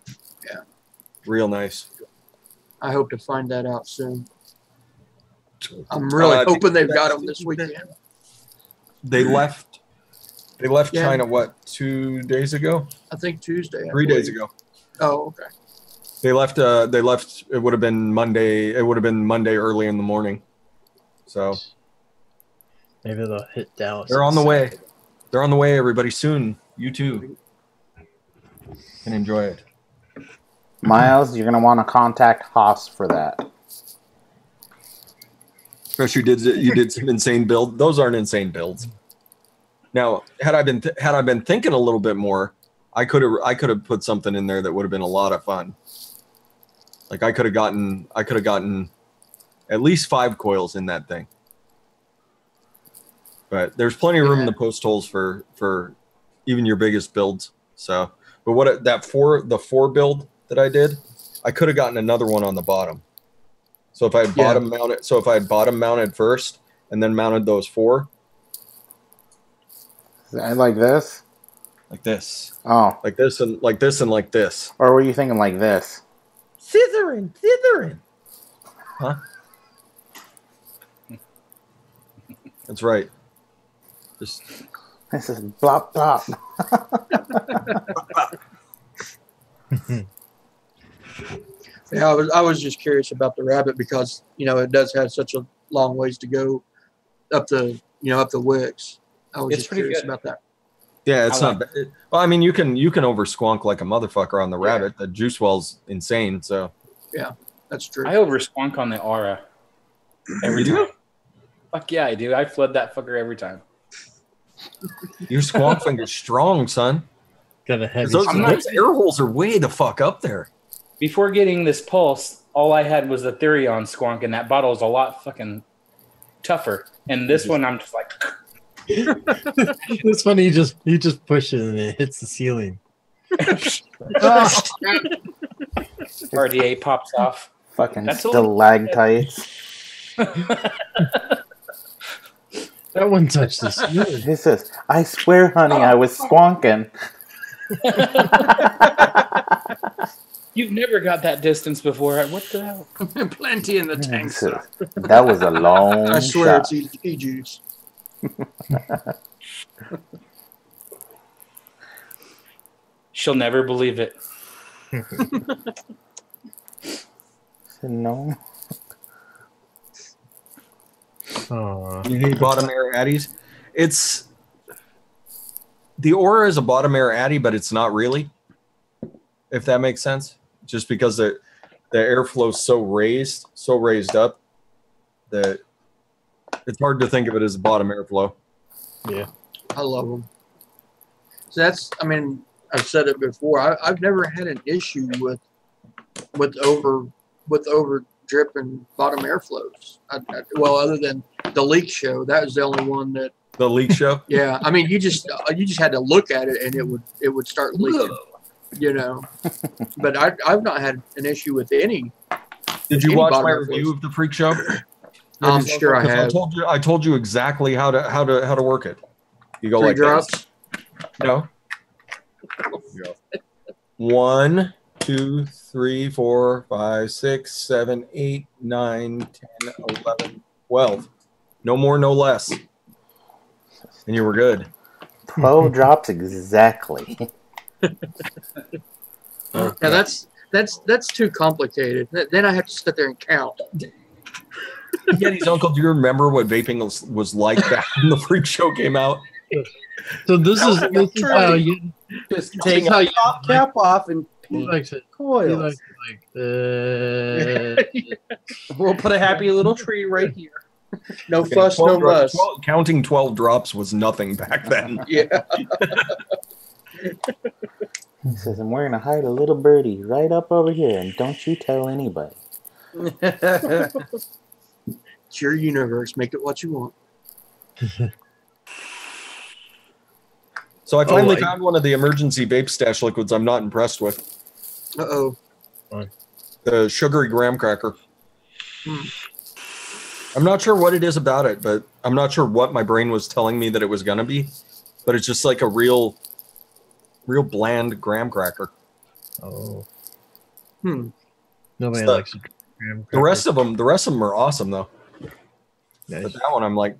Yeah. Real nice. I hope to find that out soon. I'm really hoping they've got them this weekend. They left China, what, 2 days ago? I think Tuesday. 3 days ago. Oh, okay. They left, it would have been Monday early in the morning. So. Maybe they'll hit Dallas. They're on the way. They're on the way, everybody. Soon. You too can enjoy it. Miles, you're going to want to contact Haas for that. Especially you did some insane build. Those aren't insane builds. Now, had I been thinking a little bit more, I could have put something in there that would have been a lot of fun. Like I could have gotten at least 5 coils in that thing. But there's plenty of room in the post holes for even your biggest builds. So, but the 4 build that I did, I could have gotten another one on the bottom. So if I had bottom mounted first and then mounted those 4. Like this? Like this. Oh. Like this and like this and like this. Or were you thinking like this? Scissoring. Huh? That's right. Just this is blop blop. Yeah, I was just curious about the Rabbit because it does have such a long ways to go up the wicks. I was just curious about that. Yeah, it's not bad. Well, I mean, you can over squonk like a motherfucker on the Rabbit. The juice well's insane. So yeah, that's true. I over squonk on the Aura every time. Fuck yeah, I do. I flood that fucker every time. Your squonk finger's strong, son. Got a heavy. Those air holes are way the fuck up there. Before getting this pulse, all I had was the Therion squonk, and that bottle is a lot fucking tougher. And this one, I'm just like, It's funny. He just pushes it and it hits the ceiling. RDA pops off. Fucking That's a stalactites. That one touched the ceiling. He says, I swear, honey, I was squonking. You've never got that distance before. What the hell? Plenty in the tank, sir. That was a long I swear shot. it's e-juice. She'll never believe it. No. You hate bottom air addies? It's the Aura is a bottom air addy, but it's not really. If that makes sense, just because the airflow's so raised up that it's hard to think of it as a bottom airflow. Yeah, I love them. So that's, I mean, I've said it before. I've never had an issue with over dripping bottom airflows. Well, other than the leak show, that was the only one that. The leak show. Yeah, I mean, you just had to look at it and it would start leaking. You know, but I've not had an issue with any. Did you any watch bottom my airflows. review of the freak show? I'm sure I have. I told you exactly how to work it. You go 3 like drops. this. No. 1, 2, 3, 4, 5, 6, 7, 8, 9, 10, 11, 12. No more, no less. And you were good. 12 drops exactly. Yeah, that's too complicated. Then I have to sit there and count. Yeti's uncle, do you remember what vaping was like back when the freak show came out? So this is how you Just take the top cap off and he likes it. He coils. likes it We'll put a happy little tree right here. No Okay, fuss, no 12 drops- muss. counting 12 drops was nothing back then. Yeah. He says, and we're going to hide a little birdie right up over here, and don't you tell anybody. It's your universe. Make it what you want. So I finally found one of the emergency vape stash liquids I'm not impressed with. Uh-oh. The sugary graham cracker. I'm not sure what it is about it, but I'm not sure what my brain was telling me that it was going to be. But it's just like a real bland graham cracker. Oh. So Nobody likes it. The rest of them are awesome though. Nice. But that one I'm like,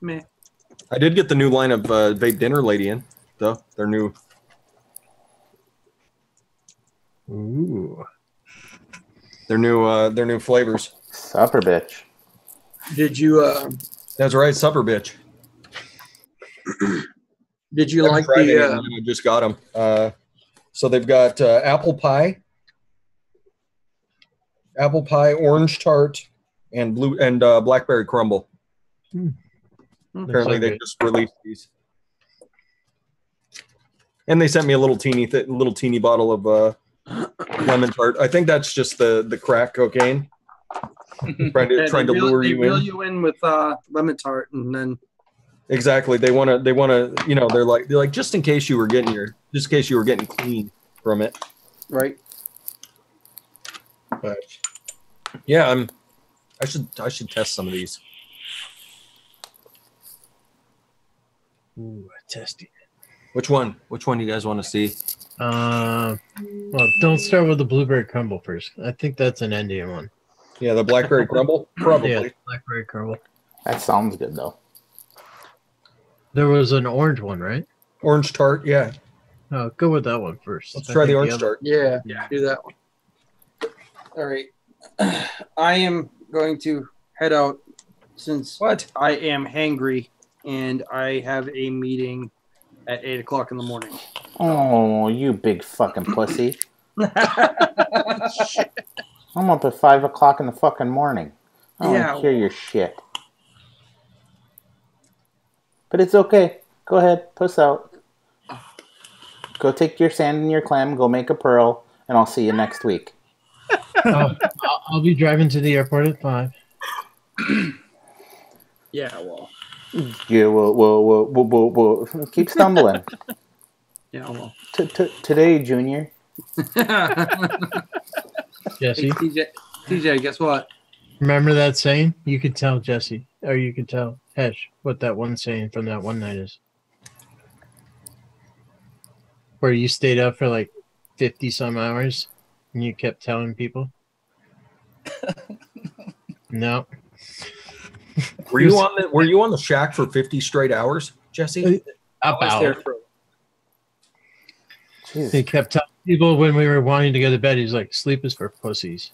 Meh. I did get the new line of vape dinner lady in though. Their new. Ooh. Their new flavors. Supper bitch. Did you That's right, supper bitch. did you Every like Friday, the and I just got them. So they've got apple pie, orange tart, and blackberry crumble. Apparently, they just released these, and they sent me a little teeny bottle of lemon tart. I think that's just the crack cocaine. trying to lure you in. They reel you in with lemon tart, and then Exactly. They want to, you know, they're like, just in case you were getting clean from it. right. But yeah, I should test some of these. Ooh, testing. Which one do you guys want to see? Well, don't start with the blueberry crumble first. I think that's an Indian one. Yeah, the blackberry crumble? Probably. Yeah, blackberry crumble. That sounds good, though. There was an orange one, right? Orange tart, yeah. Oh, go with that one first. Let's try the orange tart. Yeah, Yeah. do that one. All right. I am going to head out since I am hangry and I have a meeting at 8 o'clock in the morning. Oh, you big fucking pussy. I'm up at 5 o'clock in the fucking morning. I don't Yeah. hear your shit. But it's okay. Go ahead. Puss out. Go take your sand and your clam, go make a pearl, and I'll see you next week. Oh, I'll be driving to the airport at 5. Yeah, well. Yeah, well, keep stumbling. Yeah, well. Today, Junior. Jesse, Hey, TJ, guess what? remember that saying? You could tell Jesse, or you could tell Hesh what that one saying from that one night is. Where you stayed up for like 50 some hours and you kept telling people? No. Were you on the shack for 50 straight hours, Jesse? About. He kept telling people when we were wanting to go to bed, he's like, sleep is for pussies.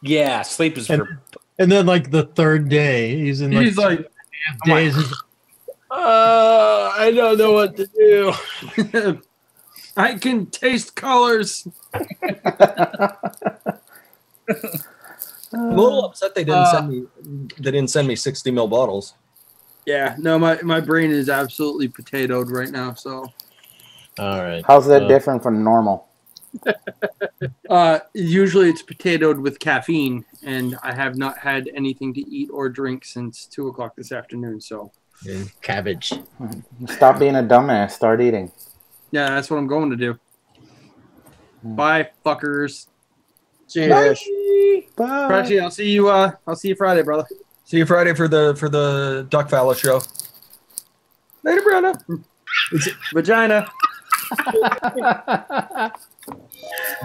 Yeah, sleep is for. And then like the third day, he's in like, He's like, days. I don't know what to do. I can taste colors. I'm a little upset they didn't send me 60 ml bottles. Yeah, no, my brain is absolutely potatoed right now. So, all right. How's that different from normal? Usually it's potatoed with caffeine, and I have not had anything to eat or drink since 2 o'clock this afternoon. So, and cabbage. Stop being a dumbass. Start eating. Yeah, that's what I'm going to do. Bye, fuckers. Cheers. Bye. Pressy, I'll see you Friday, brother. See you Friday for the Duck Falla show. Later, brother. Vagina.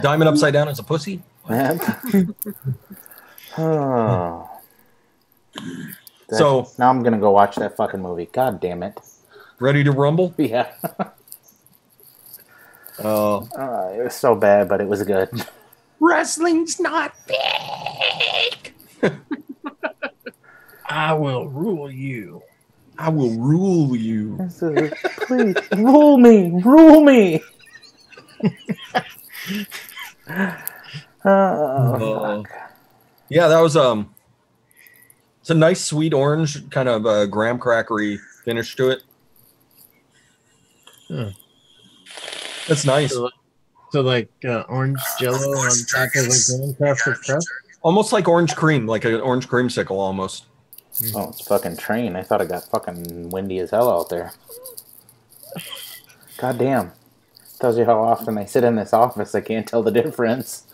Diamond upside down as a pussy. Oh. So now I'm gonna go watch that fucking movie. God damn it. Ready to rumble? Yeah. Oh. It was so bad, but it was good. Wrestling's not big. I will rule you. I will rule you. Please, rule me. Rule me. Fuck. Yeah, that was it's a nice sweet orange, kind of graham crackery finish to it. Huh. That's nice. So like orange jello on top of a graham cracker crust? Almost like orange cream, like an orange creamsicle almost. Oh, it's fucking train. I thought it got fucking windy as hell out there. God damn. Tells you how often I sit in this office. I can't tell the difference.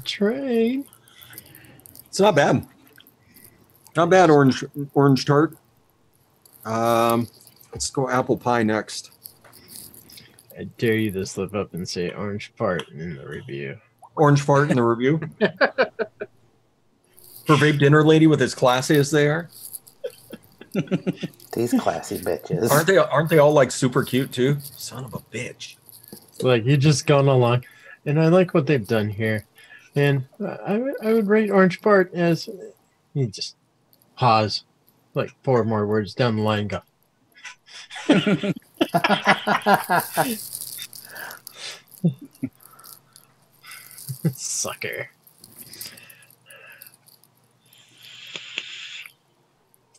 Train. It's not bad. Not bad orange tart. Let's go apple pie next. I dare you to slip up and say orange fart in the review. Orange fart in the review. For Vape Dinner Lady with as classy as they are. These classy bitches. Aren't they all like super cute too? Son of a bitch. Like you're just going along. And I like what they've done here. And I would rate orange fart as you just pause like 4 more words down the line and go. Sucker.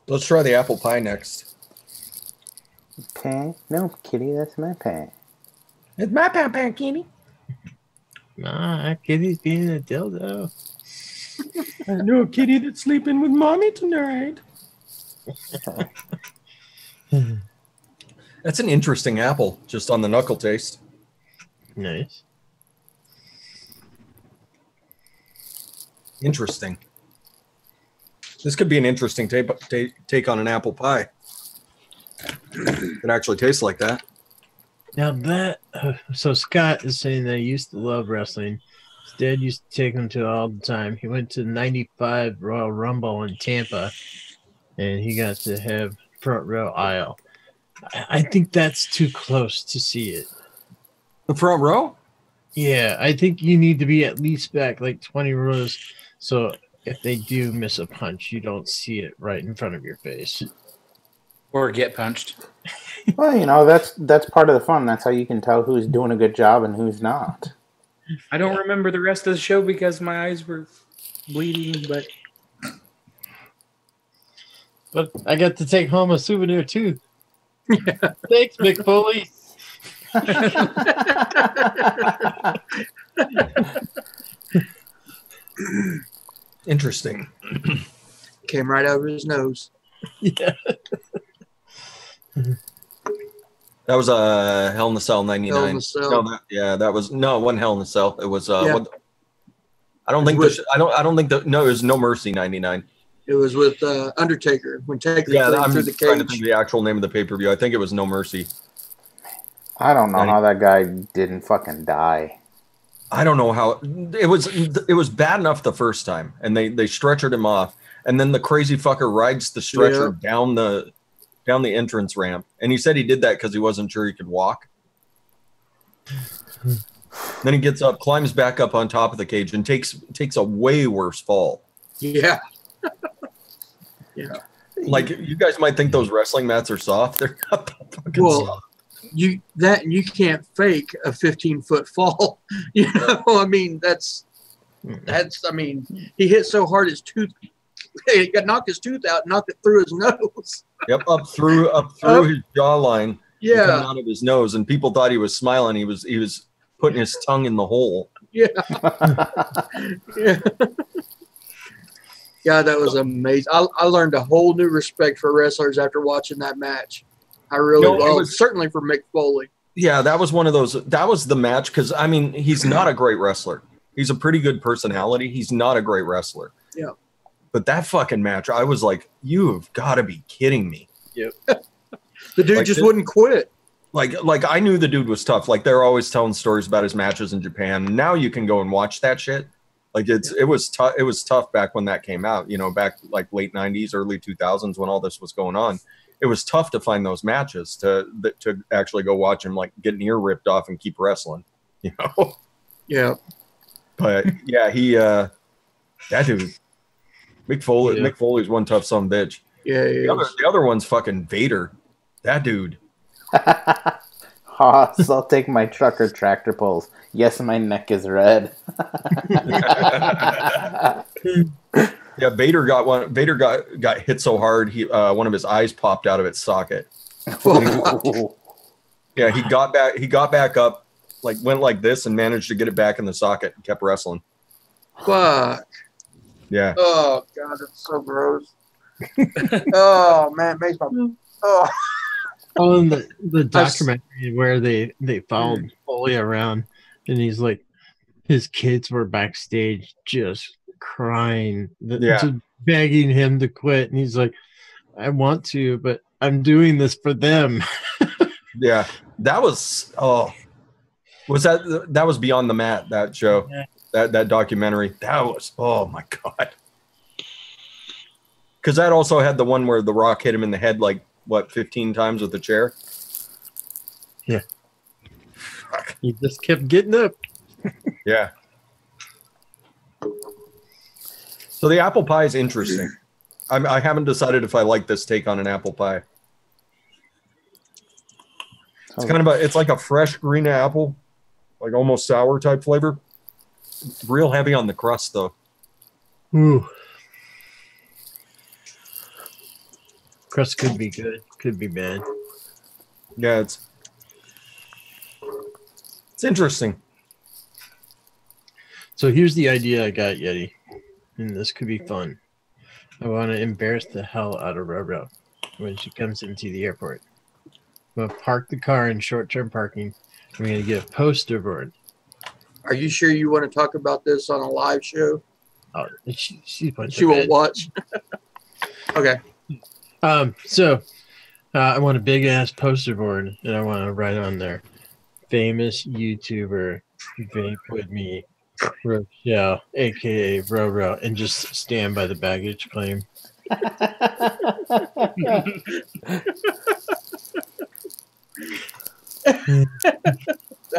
Let's try the apple pie next. Okay. No, kitty, that's my pie. It's my pie, kitty. Nah, Kitty's being a dildo. I know a kitty that's sleeping with mommy tonight. That's an interesting apple, just on the knuckle taste. Nice. Interesting. This could be an interesting take on an apple pie. It actually tastes like that. Now that, so Scott is saying that he used to love wrestling. His dad used to take him to it all the time. He went to 95 Royal Rumble in Tampa, and he got to have front row aisle. I think that's too close to see it. The front row? Yeah, I think you need to be at least back like 20 rows, so if they do miss a punch, you don't see it right in front of your face. Or get punched. Well, you know, that's part of the fun. That's how you can tell who's doing a good job and who's not. I don't remember the rest of the show because my eyes were bleeding, but I got to take home a souvenir too. Thanks, Mick Foley. Interesting. Came right out of his nose. Yeah. That was a Hell in a Cell 99. Hell in a Cell. No, that was it wasn't Hell in a Cell. It was Yeah. what, I don't think it was No Mercy 99. It was with Undertaker when Taker I'm through the trying to cage. think of the actual name of the pay-per-view. I think it was No Mercy. I don't know how that guy didn't fucking die. I don't know how it was bad enough the first time, and they stretchered him off, and then the crazy fucker rides the stretcher down the entrance ramp, and he said he did that because he wasn't sure he could walk. Then he gets up, climbs back up on top of the cage, and takes a way worse fall. Yeah. Yeah. Like, you guys might think those wrestling mats are soft. They're not that fucking soft. You can't fake a 15-foot fall. You know, I mean, that's I mean, he hit so hard his tooth, he got knocked his tooth out, knocked it through his nose. Yep, up through his jawline. Yeah, coming out of his nose, and people thought he was smiling. He was putting his tongue in the hole. Yeah. Yeah. Yeah, that was amazing. I learned a whole new respect for wrestlers after watching that match. I really certainly for Mick Foley. Yeah, that was one of those. That was the match because, I mean, he's not a great wrestler. He's a pretty good personality. He's not a great wrestler. Yeah. But that fucking match, I was like, you've got to be kidding me. Yep. The dude just wouldn't quit. Like I knew the dude was tough. Like, they're always telling stories about his matches in Japan. Now you can go and watch that shit. Like, it was tough. It was tough back when that came out, you know, back like late 90s, early 2000s when all this was going on. It was tough to find those matches to actually go watch him, like, get an ear ripped off and keep wrestling, you know? Yeah. But yeah, that dude, Mick Foley's one tough son of a bitch. Yeah. The other one's fucking Vader. That dude. Hoss, I'll take my trucker tractor pulls. Yes, my neck is red. Yeah, Vader got hit so hard one of his eyes popped out of its socket. Yeah, he got back up, like went like this and managed to get it back in the socket and kept wrestling. Fuck. Yeah. Oh god, that's so gross. Oh man, it makes my Oh, and the documentary where they followed Foley around, and he's like, his kids were backstage just crying, just begging him to quit, and he's like, I want to, but I'm doing this for them. Yeah, that was that was Beyond the Mat, that show, that documentary. That was, oh my god, because that also had the one where The Rock hit him in the head like 15 times with the chair. Yeah, he just kept getting up. Yeah. So the apple pie is interesting. I haven't decided if I like this take on an apple pie. It's kind of it's like a fresh green apple, like almost sour type flavor. It's real heavy on the crust though. Ooh. Crust could be good, could be bad. Yeah, it's interesting. So here's the idea I got, Yeti, and this could be fun. I want to embarrass the hell out of Roro when she comes into the airport. I'm going to park the car in short-term parking. I'm going to get a poster board. Are you sure you want to talk about this on a live show? Oh, she won't watch. Okay. So I want a big-ass poster board, and I want to write on there, famous YouTuber, vape with me, Rochelle, a.k.a. Roro, and just stand by the baggage claim.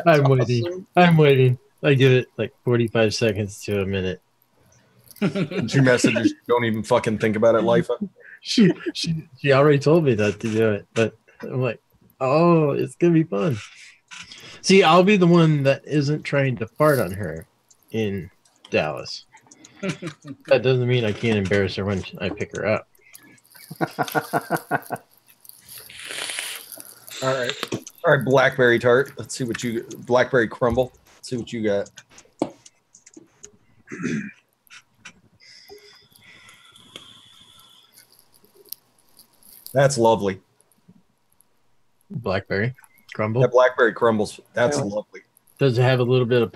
I'm waiting. Awesome. I'm waiting. I give it like 45 seconds to a minute. Two messages. Don't even fucking think about it, LIFA. She already told me not to do it, but I'm like, oh, it's gonna be fun. See, I'll be the one that isn't trying to fart on her in Dallas. That doesn't mean I can't embarrass her when I pick her up. All right, blackberry tart. Let's see what you blackberry crumble. Let's see what you got. That's lovely. Blackberry crumble. That blackberry crumbles. That's lovely. Does it have a little bit of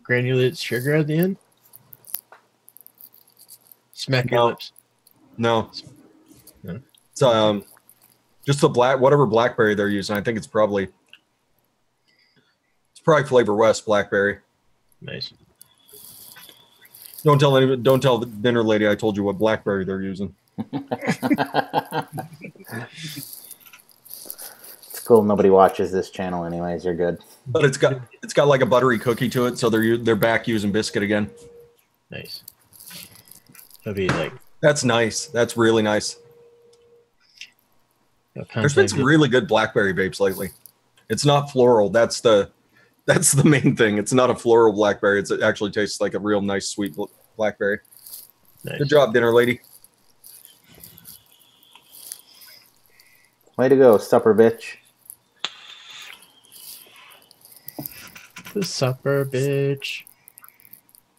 granulated sugar at the end? Smack your lips. No. No. It's just the whatever blackberry they're using. I think it's probably Flavor West blackberry. Nice. Don't tell the dinner lady I told you what blackberry they're using. It's cool. Nobody watches this channel anyways. You're good. But it's got like a buttery cookie to it, so they're back using biscuit again. Nice. That'd be like. That's nice. That's really nice. There's been some really good blackberry vapes lately. It's not floral. That's the main thing. It's not a floral blackberry. It actually tastes like a real nice sweet blackberry. Nice. Good job, dinner lady. Way to go, supper bitch. The supper bitch.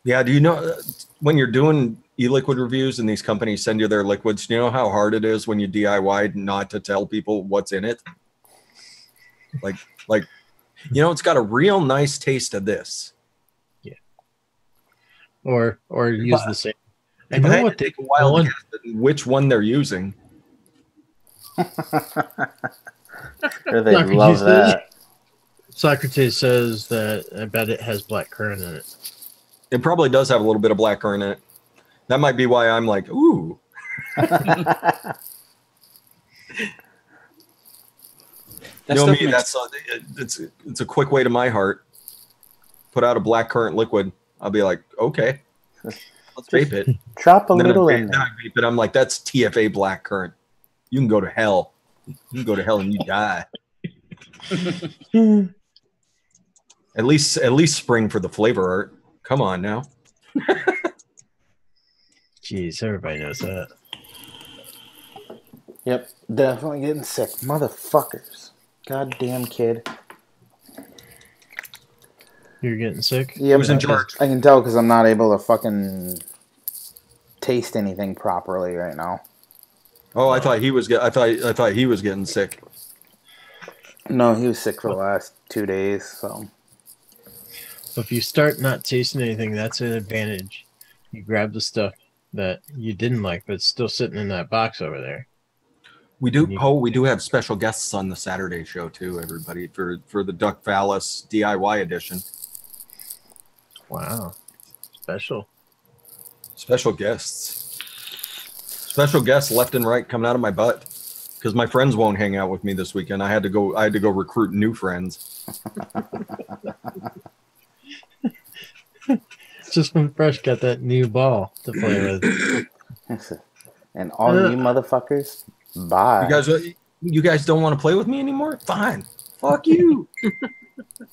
Yeah, do you know when you're doing e-liquid reviews and these companies send you their liquids, do you know how hard it is when you DIY not to tell people what's in it? Like it's got a real nice taste of this. Yeah. Or use the same. I know what take a while to guess which one they're using. They love that. Socrates says that I bet it has black currant in it. It probably does have a little bit of black currant in it. That might be why I'm like, ooh. You know me, it's a quick way to my heart. Put out a black currant liquid. I'll be like, okay, let's vape it. Drop a little in there. Then I vape it. I'm like, that's TFA black currant. You can go to hell. You can go to hell and you die. At least spring for the flavor art. Come on now. Jeez, everybody knows that. Yep, definitely getting sick. Motherfuckers. Goddamn kid. You're getting sick? Yep, Who's in charge? I can tell because I'm not able to fucking taste anything properly right now. Oh, I thought he was getting sick. No, he was sick for the last 2 days, so. If you start not tasting anything, that's an advantage. You grab the stuff that you didn't like, but it's still sitting in that box over there. We do have special guests on the Saturday show too, everybody, for the Duck Phallus DIY edition. Wow. Special guests. Special guests left and right coming out of my butt. Because my friends won't hang out with me this weekend. I had to go recruit new friends. Just when Fresh got that new ball to play with. And all you motherfuckers, bye. You guys don't want to play with me anymore? Fine. Fuck you.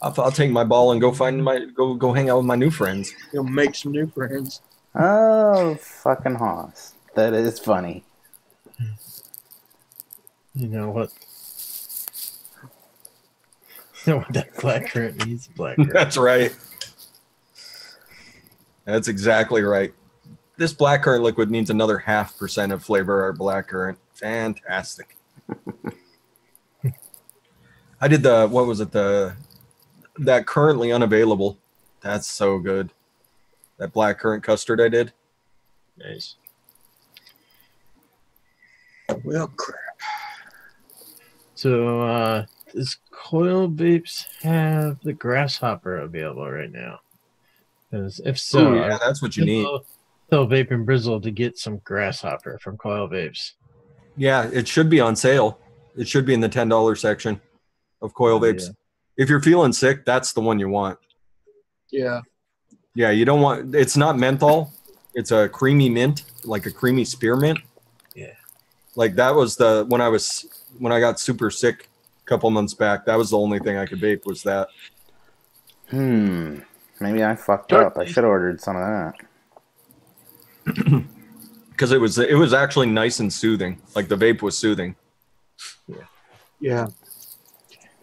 I'll take my ball and go go hang out with my new friends. You'll make some new friends. Oh, fucking Hoss. That is funny. You know what? You know what that black currant needs? Black currant. That's right. That's exactly right. This black currant liquid needs another 0.5% of flavor or black currant. Fantastic. I did that currently unavailable. That's so good. That black currant custard I did. Nice. Well, crap. So, does Coil Vapes have the grasshopper available right now? Because if so, yeah, that's what you need. Tell Vape and Brizzle to get some grasshopper from Coil Vapes. Yeah, it should be on sale. It should be in the $10 section of Coil Vapes. Yeah. If you're feeling sick, that's the one you want. Yeah. Yeah, you don't want. It's not menthol. It's a creamy mint, like a creamy spearmint. Yeah. Like that was when I got super sick a couple months back. That was the only thing I could vape was that. Maybe I fucked up. I should have ordered some of that. Because it was actually nice and soothing. Like the vape was soothing. Yeah.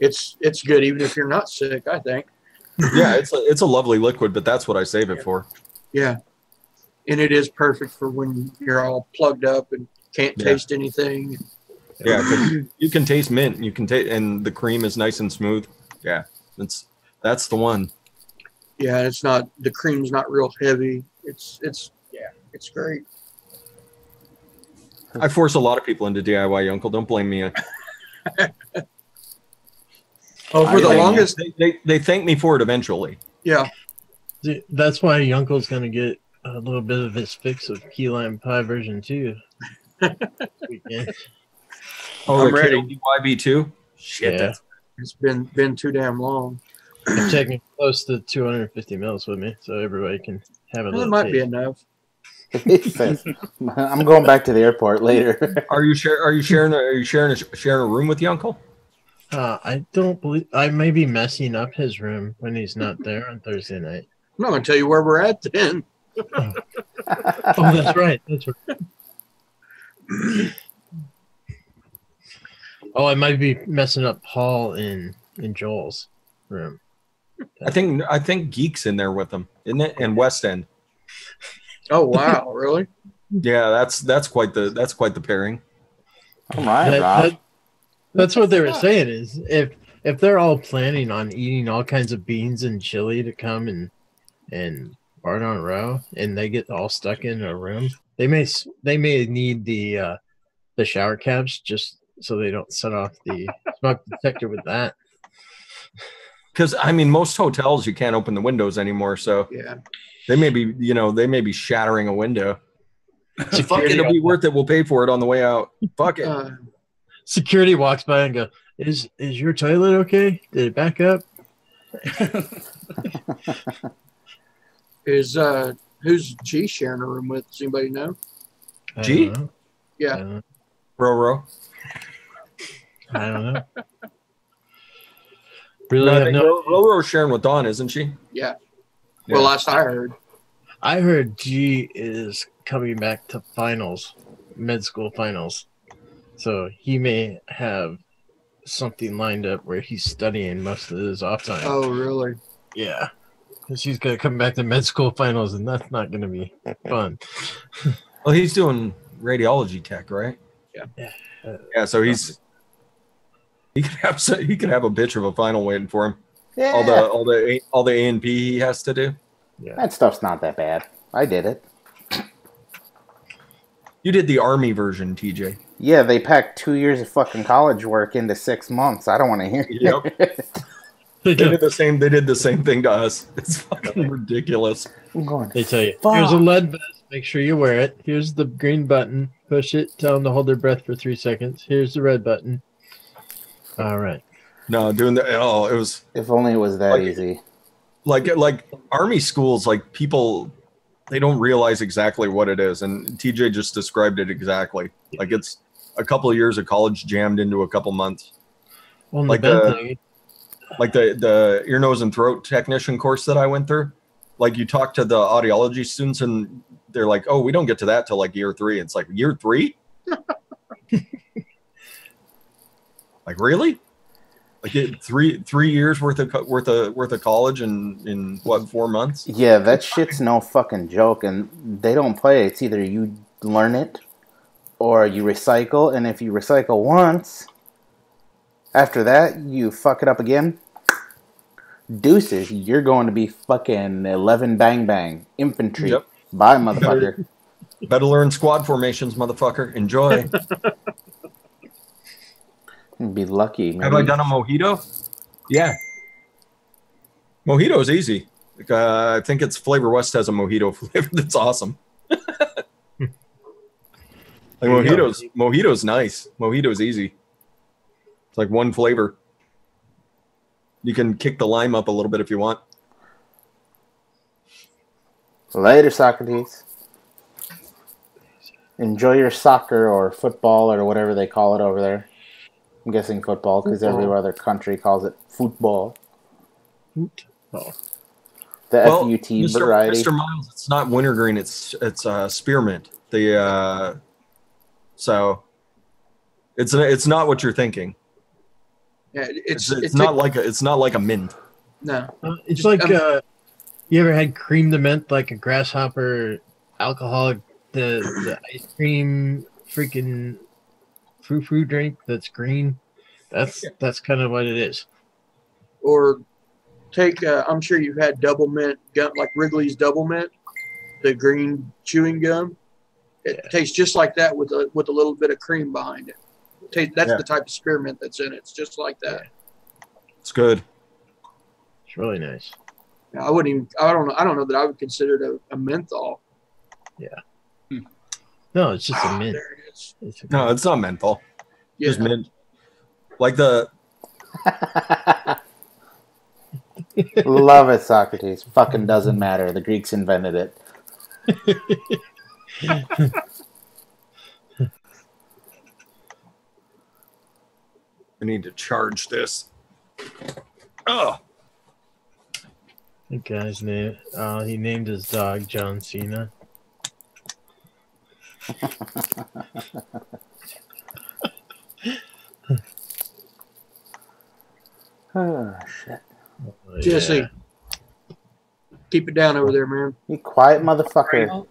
It's good even if you're not sick, I think. Yeah, it's a lovely liquid, but that's what I save it for. Yeah. And it is perfect for when you're all plugged up and can't taste anything. Yeah, because you can taste mint. You can taste, and the cream is nice and smooth. Yeah, that's the one. Yeah, it's not, the cream's not real heavy. It's great. I force a lot of people into DIY, Uncle. Don't blame me. Oh, for the longest, they thank me for it eventually. yeah. That's why Yunkle's gonna get a little bit of his fix of key lime pie version 2. Weekend. Oh, I'm ready. YB2? Shit, Yeah. that's It's been too damn long. I'm taking close to 250 mils with me, so everybody can have a It little might be taste. enough. He says, I'm going back to the airport later. Are you sharing a room with your uncle? I don't believe I may be messing up his room when he's not there on Thursday night. I'm not going to tell you where we're at then. Oh, that's right. That's right. Oh, I might be messing up Paul in Joel's room. I think Geek's in there with them, isn't it? And West End. Oh, wow. Really? Yeah, that's quite the pairing. All right, Rob. That's what they were saying is if they're all planning on eating all kinds of beans and chili to come and bar on a row, and they get all stuck in a room, they may need the shower caps just so they don't set off the smoke detector with that. Because I mean, most hotels you can't open the windows anymore, so Yeah. they may be shattering a window. Fuck it, it'll be worth it. We'll pay for it on the way out. Fuck it. Security walks by and go, "Is your toilet okay? Did it back up?" Who's G sharing a room with? Does anybody know? G? Yeah. Ro. I don't know. Really? No, I have think no. Roro's sharing with Dawn, isn't she? Yeah. Well, last I heard. I heard G is coming back to finals, med school finals. So he may have something lined up where he's studying most of his off time. Oh, really? Yeah. Because he's going to come back to med school finals, and that's not going to be fun. Well, he's doing radiology tech, right? Yeah. Yeah, so he could have a bitch of a final waiting for him. Yeah. All the A and P he has to do. Yeah. That stuff's not that bad. I did it. You did the Army version, TJ. Yeah, they packed 2 years of fucking college work into 6 months. I don't want to hear it. They did the same. They did the same thing to us. It's fucking ridiculous. I'm going, They tell you, fuck. here's a lead vest. Make sure you wear it. Here's the green button. Push it. Tell them to hold their breath for 3 seconds. Here's the red button. All right. No, doing the it was If only it was that Like- easy. like Army schools. Like people, they don't realize exactly what it is, and TJ just described it exactly. Like it's a couple of years of college jammed into a couple months. Well, Like the ear, nose, and throat technician course that I went through. Like you talk to the audiology students, and they're like, "Oh, we don't get to that till like year 3." It's like year 3. Like really? Like three years worth of college in what, 4 months? Yeah, that shit's no fucking joke, and they don't play. It's either you learn it or you recycle, and if you recycle once, after that, you fuck it up again. Deuces, you're going to be fucking 11 bang bang infantry. Yep. Bye, motherfucker. Better learn squad formations, motherfucker. Enjoy. Be lucky. Have I done a mojito? Yeah. Mojito's easy. Like, I think it's Flavor West has a mojito flavor that's awesome. Like mojito's nice. Mojito's easy. It's like one flavor. You can kick the lime up a little bit if you want. Later, Socrates. Enjoy your soccer or football or whatever they call it over there. I'm guessing football because every other country calls it football. The FUT variety. Mr. Miles, it's not wintergreen. It's spearmint. So it's not what you're thinking. Yeah, It's not like a mint. No. It's like you ever had cream de mint, like a grasshopper alcoholic, the ice cream freaking frou-frou drink that's green. That's kind of what it is. Or take, I'm sure you've had double mint gum, like Wrigley's double mint, the green chewing gum. It tastes just like that with a little bit of cream behind it. That's the type of spearmint that's in it. It's just like that. It's good. It's really nice. I wouldn't even. I don't know that I would consider it a menthol. Yeah. No, it's just a mint. There it is. No, it's not menthol. Yeah. Just mint. Like the. Love it, Socrates. Fucking doesn't matter. The Greeks invented it. I need to charge this. Oh. The guy's name. He named his dog John Cena. Oh shit! Jesse, keep it down over there, man. You quiet mother-fucker.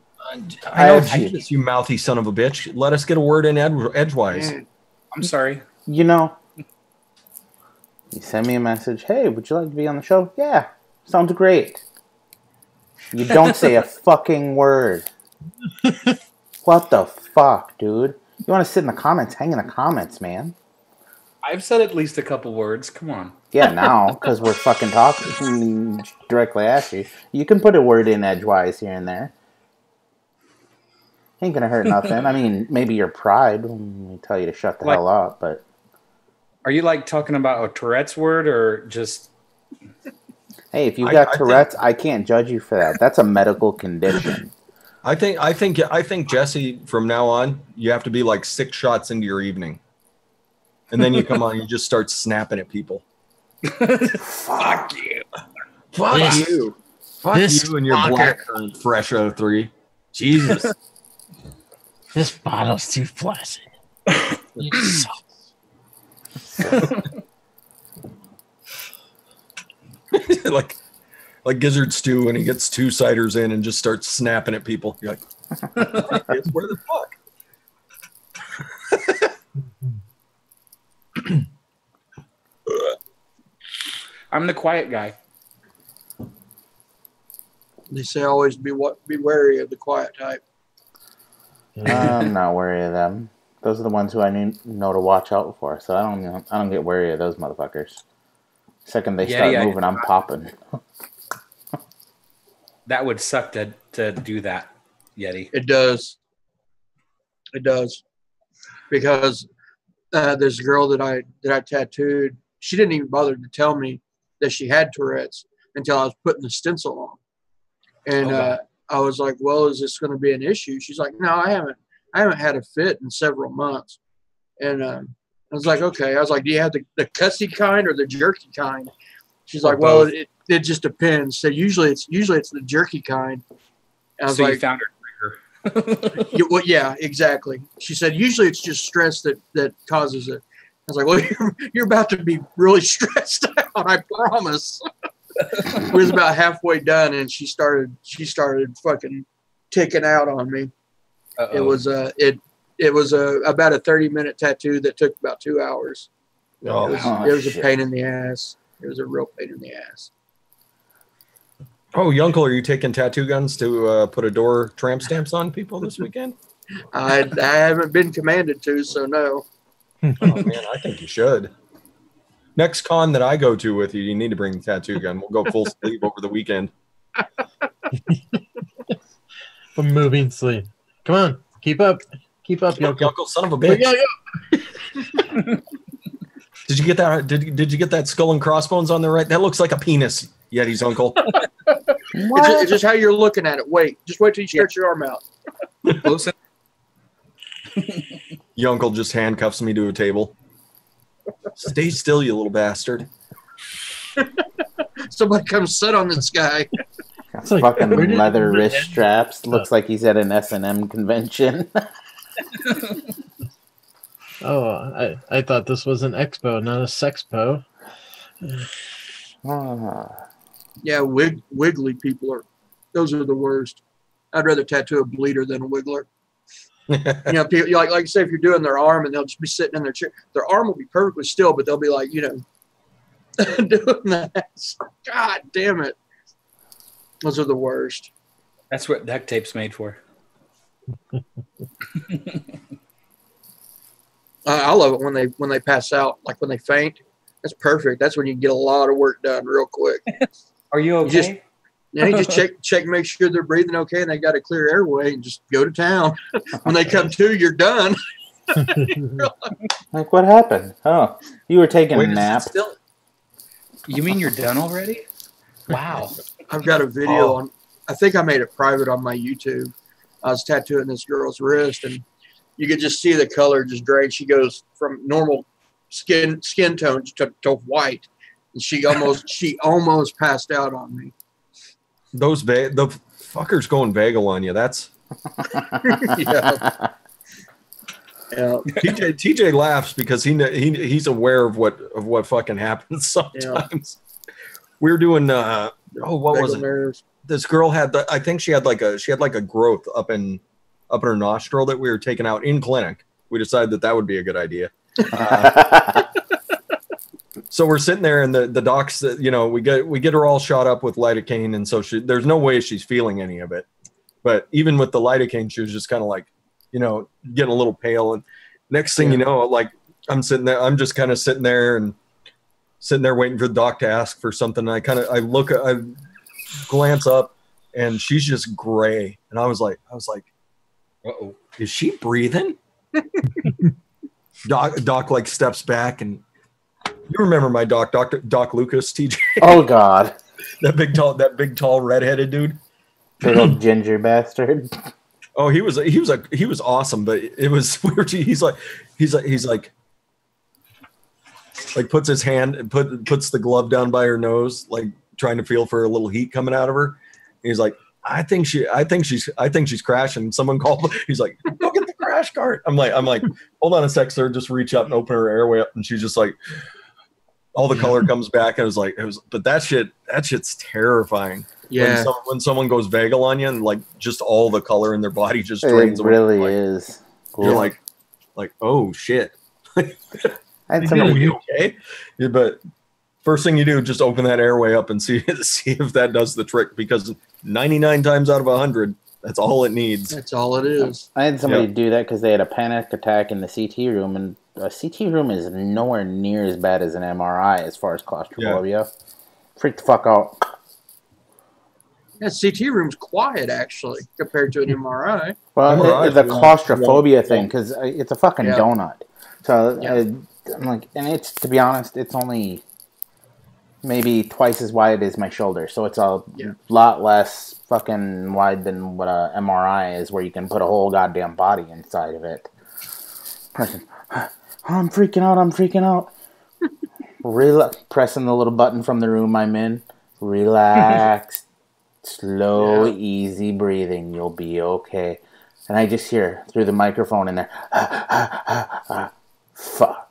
I know, Jesus, you mouthy son of a bitch. Let us get a word in edgewise. I'm sorry. You know, you send me a message. Hey, would you like to be on the show? Yeah, sounds great. You don't say a fucking word. What the fuck, dude? You want to sit in the comments? Hang in the comments, man. I've said at least a couple words. Come on. Yeah, now, because we're fucking talking directly at you. You can put a word in edgewise here and there. Ain't gonna hurt nothing. I mean, maybe your pride when we tell you to shut the hell up, but... Are you like talking about a Tourette's word or just... Hey, if you got Tourette's, I can't judge you for that. That's a medical condition. I think Jesse, from now on, you have to be like 6 shots into your evening. And then you come on and you just start snapping at people. Fuck you. Fuck you. Fuck you and your blackcurrant fresh 03. Jesus. This bottle's too flaccid. It sucks. like Gizzard stew when he gets 2 ciders in and just starts snapping at people. You're like, it's where the fuck? I'm the quiet guy. They say always be wary of the quiet type. I'm not wary of them. Those are the ones who I know to watch out for. So I don't get wary of those motherfuckers. Second they start moving, I'm popping. That would suck to do that, Yeti. It does. It does. Because there's a girl that I tattooed. She didn't even bother to tell me that she had Tourette's until I was putting the stencil on. And I was like, well, is this going to be an issue? She's like, no, I haven't had a fit in several months. And I was like, okay. I was like, do you have the cussy kind or the jerky kind? She's like, well, it just depends. So usually it's the jerky kind. And I was so like, you found her. well, yeah, exactly. She said, usually it's just stress that causes it. I was like, well, you're about to be really stressed out, I promise. We was about halfway done, and she started fucking ticking out on me. Uh-oh. It was about a 30-minute tattoo that took about 2 hours. It was a pain in the ass. It was a real pain in the ass. Oh, Yunkel, are you taking tattoo guns to put Adore tramp stamps on people this weekend? I haven't been commanded to, so no. Oh, man, I think you should. Next con that I go to with you, you need to bring the tattoo gun. We'll go full sleeve over the weekend. A moving sleeve. Come on, keep up, Yunkel, son of a bitch. Did you get that? Did you get that skull and crossbones on there right? That looks like a penis, Yeti's uncle. It's just how you're looking at it. Just wait till you stretch your arm out. Close it. Your uncle just handcuffs me to a table. Stay still, you little bastard. Somebody come sit on this guy. Like, fucking leather wrist straps. Looks like he's at an S&M convention. Oh, I thought this was an expo, not a sexpo. Yeah, wiggly people those are the worst. I'd rather tattoo a bleeder than a wiggler. You know, people like say if you're doing their arm and they'll just be sitting in their chair, their arm will be perfectly still, but they'll be like, you know, doing that. God damn it. Those are the worst. That's what duct tape's made for. I love it when they pass out, like when they faint. That's perfect. That's when you get a lot of work done real quick. Are you okay? You just check, make sure they're breathing okay, and they got a clear airway, and just go to town. When they come to, you're done. Like, what happened? Oh, you were taking a nap. You mean you're done already? Wow. I've got a video on. I think I made it private on my YouTube. I was tattooing this girl's wrist, and you could just see the color just drain. She goes from normal skin tone to white, and she almost passed out on me. The fuckers going vagal on you. That's Yeah. Yeah. TJ laughs because he's aware of what fucking happens sometimes. Yeah. We were doing what was it? Nerves. This girl had I think she had like a growth up in her nostril that we were taking out in clinic. We decided that would be a good idea. So we're sitting there, and the docs, you know, we get her all shot up with lidocaine, and so there's no way she's feeling any of it. But even with the lidocaine, she was just kind of like, you know, getting a little pale. And next thing you know, like I'm just kind of sitting there waiting for the doc to ask for something. And I glance up, and she's just gray. And I was like, uh-oh, is she breathing? Doc like steps back, and you remember my Doc Lucas, TJ? Oh God, that big tall redheaded dude, big old ginger bastard. Oh, he was awesome, but it was weird. He's like puts his hand and puts the glove down by her nose, like trying to feel for a little heat coming out of her. And he's like, I think she's crashing. Someone called. He's like, go get the crash cart. I'm like, hold on a sec, sir. Just reach up and open her airway up, and she's just like, all the color comes back. And but that shit's terrifying. Yeah. When someone goes vagal on you, and like just all the color in their body just drains away. It really is. Cool. You're like, oh shit. I had somebody okay. Yeah, but first thing you do, just open that airway up and see if that does the trick, because 99 times out of 100, that's all it needs. That's all it is. I had somebody do that because they had a panic attack in the CT room, and a CT room is nowhere near as bad as an MRI as far as claustrophobia. Yeah. Freak the fuck out. Yeah, CT room's quiet, actually, compared to an MRI. Well, the claustrophobia thing, because it's a fucking donut. So I'm like, and it's, to be honest, it's only maybe twice as wide as my shoulder. So it's a lot less fucking wide than what a MRI is, where you can put a whole goddamn body inside of it. I'm freaking out. Pressing the little button from the room I'm in. Relax. Slow, easy breathing. You'll be okay. And I just hear through the microphone in there, fuck.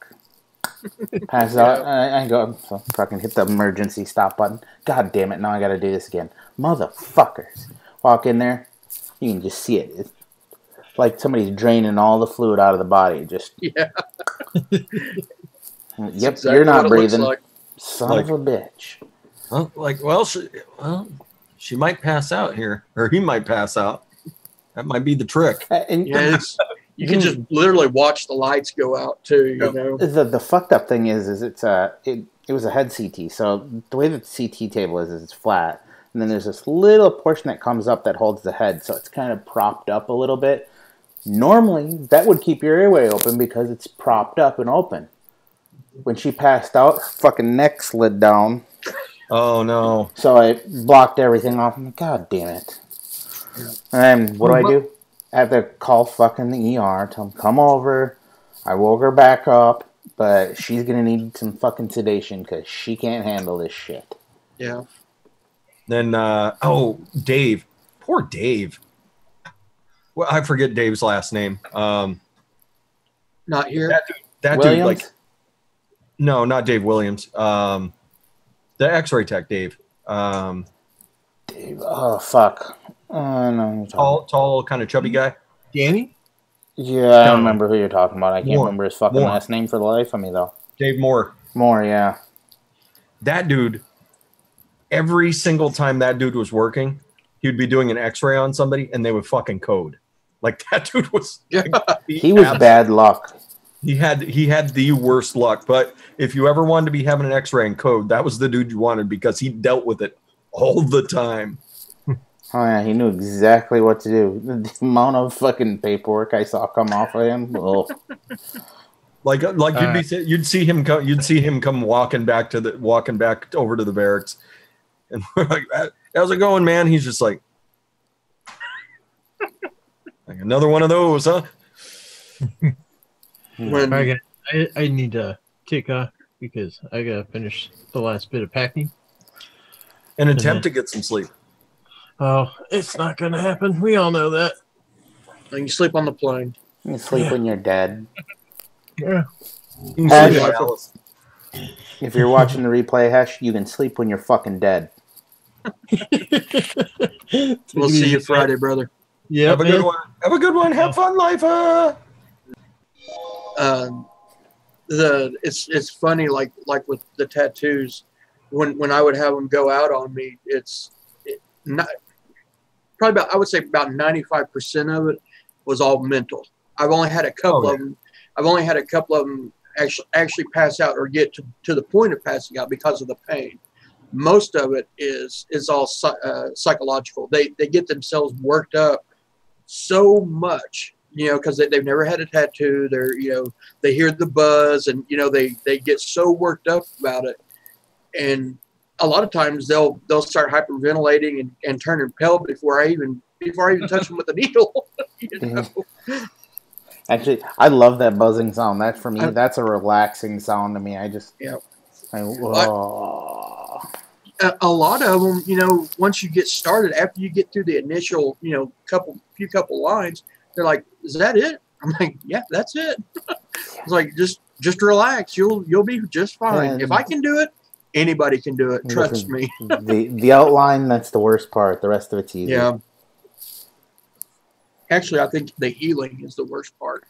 Pass out. I go, fucking hit the emergency stop button. God damn it, now I gotta do this again. Motherfuckers. Walk in there, you can just see it. It's like somebody's draining all the fluid out of the body. Just yep, exactly, you're not breathing. Like. Son of a bitch. She might pass out here, or he might pass out. That might be the trick. You can just literally watch the lights go out too. You know, the fucked up thing is it was a head CT. So the way that the CT table is it's flat, and then there's this little portion that comes up that holds the head, so it's kind of propped up a little bit. Normally, that would keep your airway open because it's propped up and open. When she passed out, her fucking neck slid down. Oh no! So I blocked everything off. I'm like, God damn it! And what do? I have to call fucking the ER. Tell them come over. I woke her back up, but she's gonna need some fucking sedation because she can't handle this shit. Yeah. Then Dave, poor Dave. Well, I forget Dave's last name. Not here. That dude, like, no, not Dave Williams. The X-ray tech, Dave. Dave. Oh fuck. No. Tall, kind of chubby guy. Danny? Yeah, I remember who you're talking about. I can't remember his fucking last name for the life of me, though. Dave Moore. Moore, yeah. That dude, every single time that dude was working, he would be doing an x-ray on somebody and they would fucking code. Like, that dude was... he was bad luck. He had the worst luck. But if you ever wanted to be having an x-ray and code, that was the dude you wanted because he dealt with it all the time. Oh, yeah, he knew exactly what to do. The amount of fucking paperwork I saw come off of him. Oh. Like you'd see him come walking back over to the barracks, and we're like, "How's it going, man?" He's just like another one of those, huh? I need to kick off because I gotta finish the last bit of packing and attempt to get some sleep. Oh, it's not gonna happen. We all know that. You can sleep on the plane. You can sleep when you're dead. Yeah. If you're watching the replay, Hesh, you can sleep when you're fucking dead. We'll see you Friday, brother. Yeah. Have a good one. Have a good one. Have fun, LIFA. It's funny, like with the tattoos, when I would have them go out on me, not probably about, I would say about 95% of it was all mental. I've only had a couple of them. I've only had a couple of them actually pass out or get to the point of passing out because of the pain. Most of it is all psychological. They get themselves worked up so much, because they've never had a tattoo. They hear the buzz and they get so worked up about it, and a lot of times they'll start hyperventilating and turning pale before I even touch them with a needle. Actually, I love that buzzing sound. That for me, that's a relaxing sound to me. A lot of them, once you get started, after you get through the initial, few couple lines, they're like, "Is that it?" I'm like, "Yeah, that's it." It's like, just relax. You'll be just fine. And if I can do it, anybody can do it. Trust me. the outline, that's the worst part. The rest of it's easy. Yeah. Actually, I think the healing is the worst part.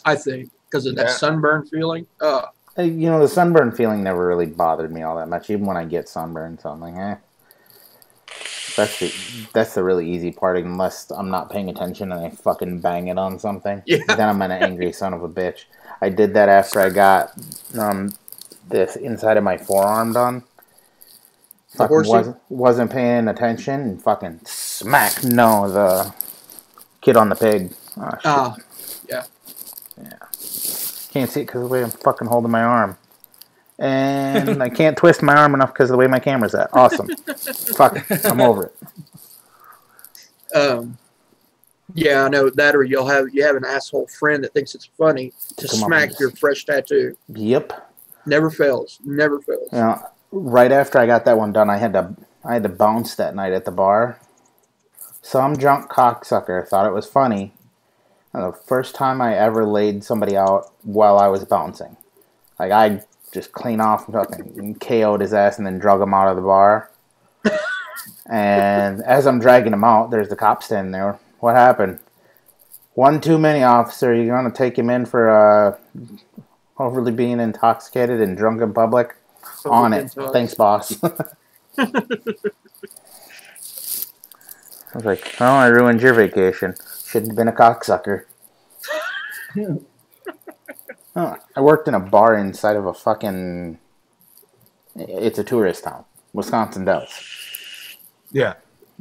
I think because of that sunburn feeling. The sunburn feeling never really bothered me all that much, even when I get sunburned. So I'm like, That's the really easy part, unless I'm not paying attention and I fucking bang it on something. Yeah. Then I'm an angry son of a bitch. I did that after I got this inside of my forearm done. Fucking wasn't paying attention and fucking smack. No, the kid on the pig. Oh, shit. Yeah. Can't see it because of the way I'm fucking holding my arm. And I can't twist my arm enough because of the way my camera's at. Awesome. Fuck it. I'm over it. Yeah, I know that, or you have an asshole friend that thinks it's funny to smack your fresh tattoo. Yep. Never fails. Never fails. Right after I got that one done, I had to bounce that night at the bar. Some drunk cocksucker thought it was funny. And the first time I ever laid somebody out while I was bouncing. Like, I just clean off and fucking KO'd his ass and then drug him out of the bar. And as I'm dragging him out, there's the cop standing there. What happened? One too many, officer. You're going to take him in for overly being intoxicated and drunk in public? On it. Thanks, boss. I was like, oh, I ruined your vacation. Shouldn't have been a cocksucker. I worked in a bar inside of a fucking... It's a tourist town. Wisconsin does. Yeah.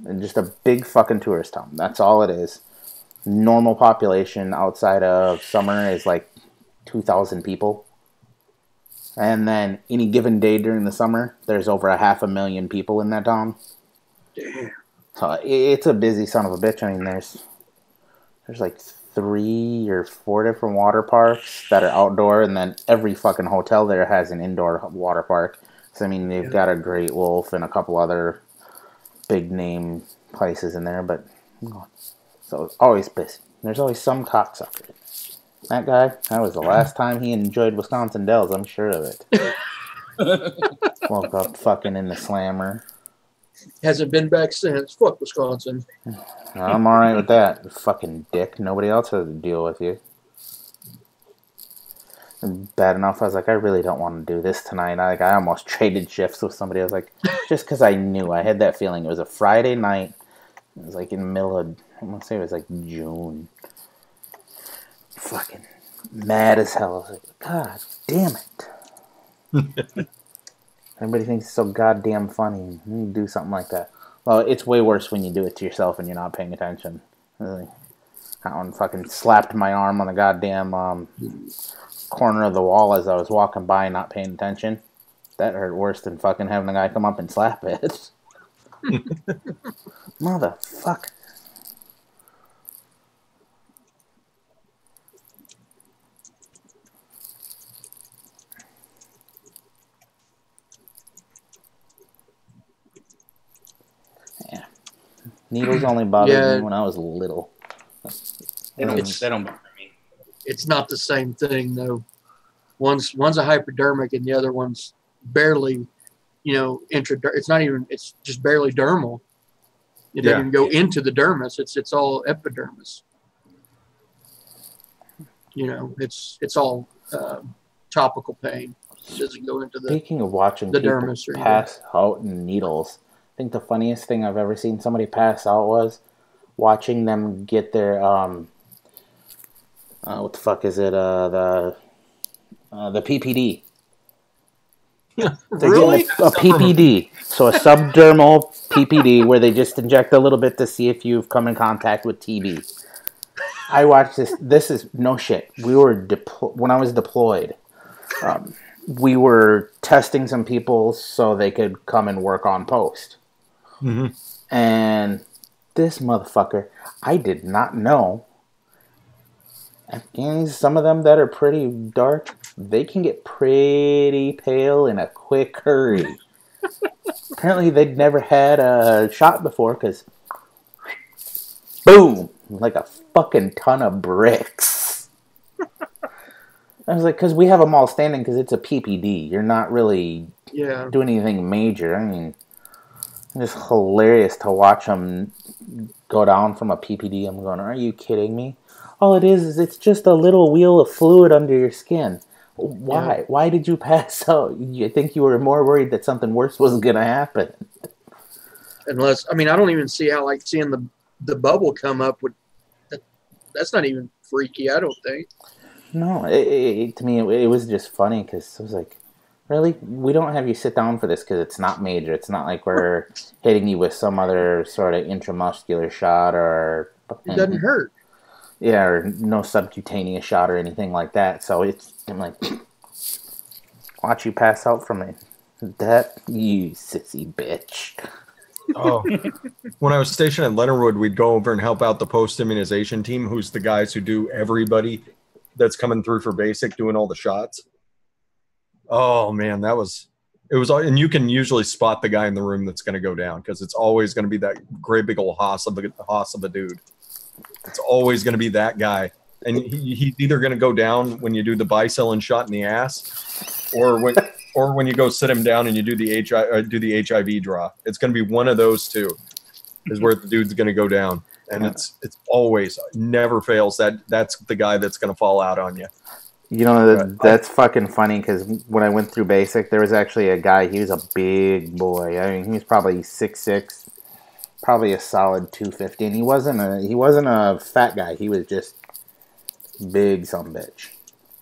And just a big fucking tourist town. That's all it is. Normal population outside of summer is like 2,000 people. And then any given day during the summer, there's over 500,000 people in that town. Damn. So it's a busy son of a bitch. I mean, there's like 3 or 4 different water parks that are outdoor, and then every fucking hotel there has an indoor water park. So, I mean, they've got a Great Wolf and a couple other big name places in there, but so it's always busy. There's always some cocksucker. That guy, that was the last time he enjoyed Wisconsin Dells, I'm sure of it. Woke up fucking in the slammer. Hasn't been back since. Fuck Wisconsin. I'm all right with that. You fucking dick. Nobody else has to deal with you. Bad enough, I was like, I really don't want to do this tonight. I almost traded shifts with somebody. I was like, just because I knew. I had that feeling. It was a Friday night. It was like in the middle of, I want to say it was like June. Fucking mad as hell. I was like, God damn it. Everybody thinks it's so goddamn funny. You do something like that. Well, it's way worse when you do it to yourself and you're not paying attention. Really. That one fucking slapped my arm on the goddamn corner of the wall as I was walking by, not paying attention. That hurt worse than fucking having the guy come up and slap it. Motherfucker. Yeah. Needles only bothered me when I was little. They don't bother me. It's not the same thing though. One's a hypodermic and the other one's barely, it's not even. It's just barely dermal. It doesn't even go into the dermis. It's all epidermis. It's all topical pain. It doesn't go into the. Speaking of watching the people dermis pass out in needles, I think the funniest thing I've ever seen somebody pass out was watching them get their what the fuck is it? The PPD. Really? A PPD. So a subdermal PPD where they just inject a little bit to see if you've come in contact with TB. I watched this. This is no shit. We were when I was deployed. We were testing some people so they could come and work on post. Mm-hmm. And this motherfucker, I did not know. Afghans, some of them that are pretty dark, they can get pretty pale in a quick hurry. Apparently they'd never had a shot before because boom, like a fucking ton of bricks. I was like, because we have them all standing because it's a PPD. You're not really doing anything major. I mean, it's just hilarious to watch them go down from a PPD. I'm going, are you kidding me? All it is it's just a little wheel of fluid under your skin. Why? Yeah. Why did you pass out? You think you were more worried that something worse was going to happen? Unless, I don't even see how, seeing the bubble come up would. That's not even freaky, I don't think. No, to me, it was just funny because I was like, really? We don't have you sit down for this because it's not major. It's not like we're hitting you with some other sort of intramuscular shot or... It doesn't hurt. Yeah, or no subcutaneous shot or anything like that. So I'm like, watch you pass out from it. That, you sissy bitch. Oh, when I was stationed at Leonardwood, we'd go over and help out the post-immunization team, who's the guys who do everybody that's coming through for basic, doing all the shots. Oh, man, it was, and you can usually spot the guy in the room that's going to go down because it's always going to be that great big old hoss of a dude. It's always going to be that guy. And he's either going to go down when you do the bicillin shot in the ass or when you go sit him down and you do the HIV draw. It's going to be one of those two is where the dude's going to go down. And it's always, never fails. That's the guy that's going to fall out on you. That's fucking funny because when I went through basic, there was actually a guy. He was a big boy. I mean, he was probably 6'6", probably a solid 250, and he wasn't a fat guy. He was just big sumbitch.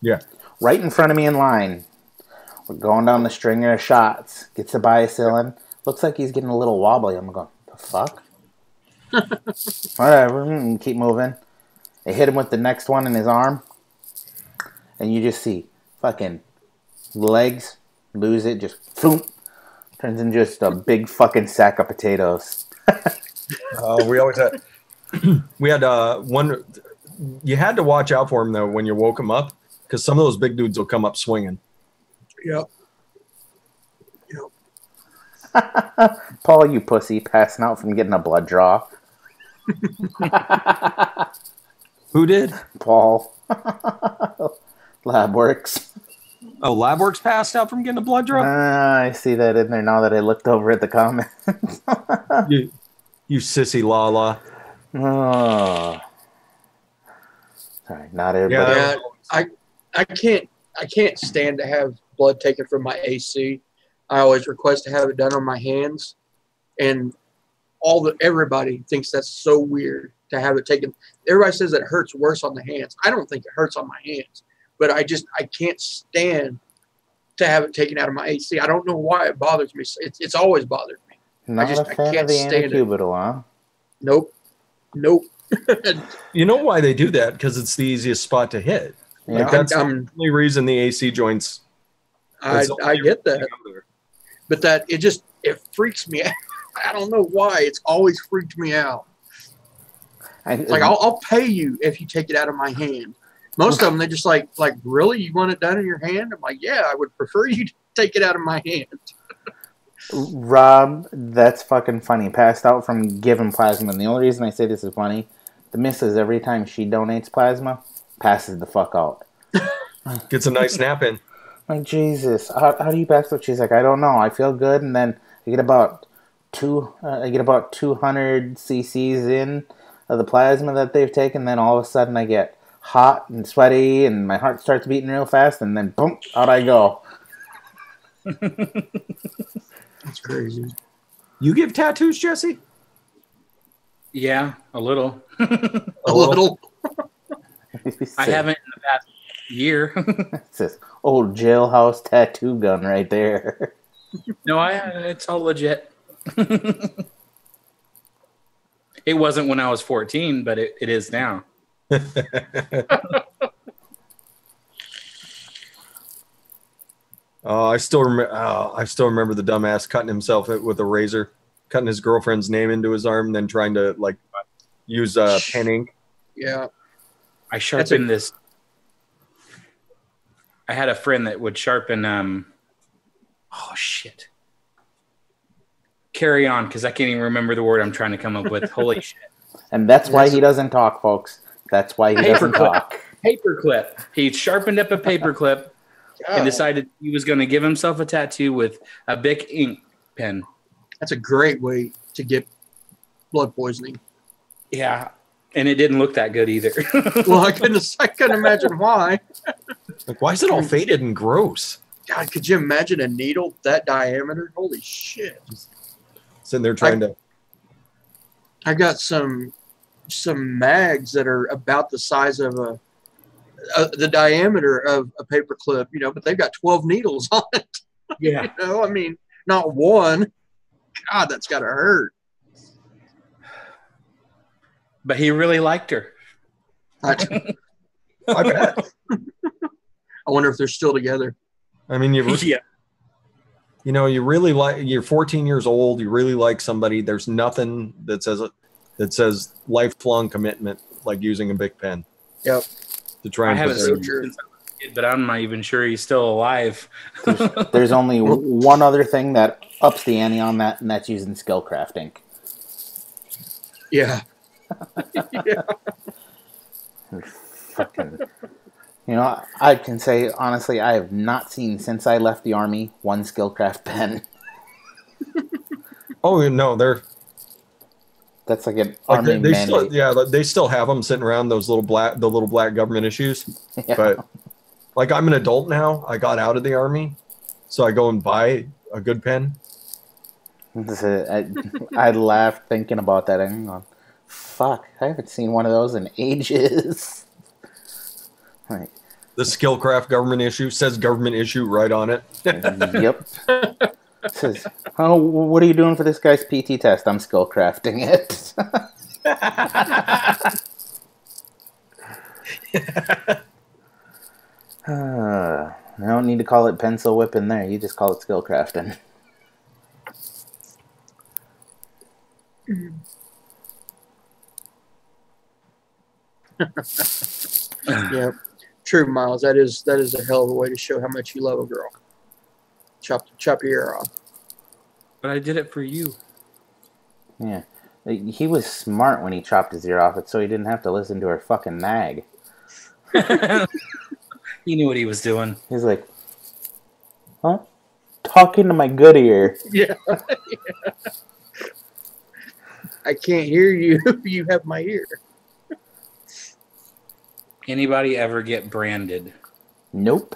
Yeah. Right in front of me in line. We're going down the stringer of shots. Gets the biocillin. Looks like he's getting a little wobbly. I'm going, the fuck? Whatever. Keep moving. They hit him with the next one in his arm. And you just see fucking legs lose it. Just floop. Turns into just a big fucking sack of potatoes. We always had one. You had to watch out for him though when you woke him up because some of those big dudes will come up swinging. Yep. Paul, you pussy, passing out from getting a blood draw. Who did? Paul. Lab works. Oh, LabWorks passed out from getting a blood draw? I see that in there now that I looked over at the comments. You sissy Lala. Oh. Sorry, not everybody. Yeah, I can't stand to have blood taken from my AC. I always request to have it done on my hands, and everybody thinks that's so weird to have it taken. Everybody says it hurts worse on the hands. I don't think it hurts on my hands, but I can't stand to have it taken out of my AC. I don't know why it bothers me. It's always bothered me. Not a fan of the anticubital, huh? Nope. You know why they do that? Because it's the easiest spot to hit. Yeah. Like that's the only reason the AC joints. I get that, but it freaks me out. I don't know why. It's always freaked me out. I'll pay you if you take it out of my hand. Most of them, they just like, really? You want it done in your hand? I'm like, yeah, I would prefer you to take it out of my hand. Rob, that's fucking funny. Passed out from giving plasma. And the only reason I say this is funny, the missus, every time she donates plasma, passes the fuck out. Gets a nice nap in. Like, Jesus, how do you pass out? She's like, I don't know. I feel good, and then I get about 200 cc's in of the plasma that they've taken. Then all of a sudden, I get hot and sweaty, and my heart starts beating real fast, and then boom, out I go. That's crazy. You give tattoos, Jesse? Yeah, a little. A little. I haven't in the past year. It's this old jailhouse tattoo gun right there. No, it's all legit. It wasn't when I was 14, but it is now. I still remember the dumbass cutting himself with a razor, cutting his girlfriend's name into his arm, and then trying to like use pen ink. Yeah, I sharpened this. I had a friend that would sharpen. Oh shit! Carry on, because I can't even remember the word I'm trying to come up with. Holy shit! And that's why he doesn't talk, folks. That's why he doesn't talk. Paperclip. He sharpened up a paperclip and decided he was going to give himself a tattoo with a Bic ink pen. That's a great way to get blood poisoning. Yeah, and it didn't look that good either. Well, I couldn't imagine why. Like, why is it all faded and gross? God, could you imagine a needle that diameter? Holy shit! Sitting there trying to. I got some mags that are about the size of the diameter of a paper clip, but they've got 12 needles on it. Yeah. I mean, not one. God, that's got to hurt. But he really liked her. I bet. I wonder if they're still together. I mean, you really like, you're 14 years old, you really like somebody. There's nothing that says lifelong commitment like using a big pen. Yep. To try and I haven't seen him since I was a kid, but I'm not even sure he's still alive. There's only one other thing that ups the ante on that, and that's using Skillcraft ink. Yeah. Yeah. Fucking, I can say honestly, I have not seen since I left the army one Skillcraft pen. Oh no, that's like an army mandate. They still have them sitting around, the little black government issues. Yeah. But like, I'm an adult now. I got out of the army, so I go and buy a good pen. I laughed thinking about that. I'm going, fuck, I haven't seen one of those in ages. Right. The Skillcraft government issue says government issue right on it. Yep. It says, oh, what are you doing for this guy's PT test? I'm Skillcrafting it. I don't need to call it pencil whipping there. You just call it Skillcrafting. Yep. True, Miles. That is a hell of a way to show how much you love a girl. Chop your ear off. But I did it for you. Yeah. He was smart when he chopped his ear off, so he didn't have to listen to her fucking nag. He knew what he was doing. He's like, Huh? Talking to my good ear. Yeah. I can't hear you. You have my ear. Anybody ever get branded? Nope.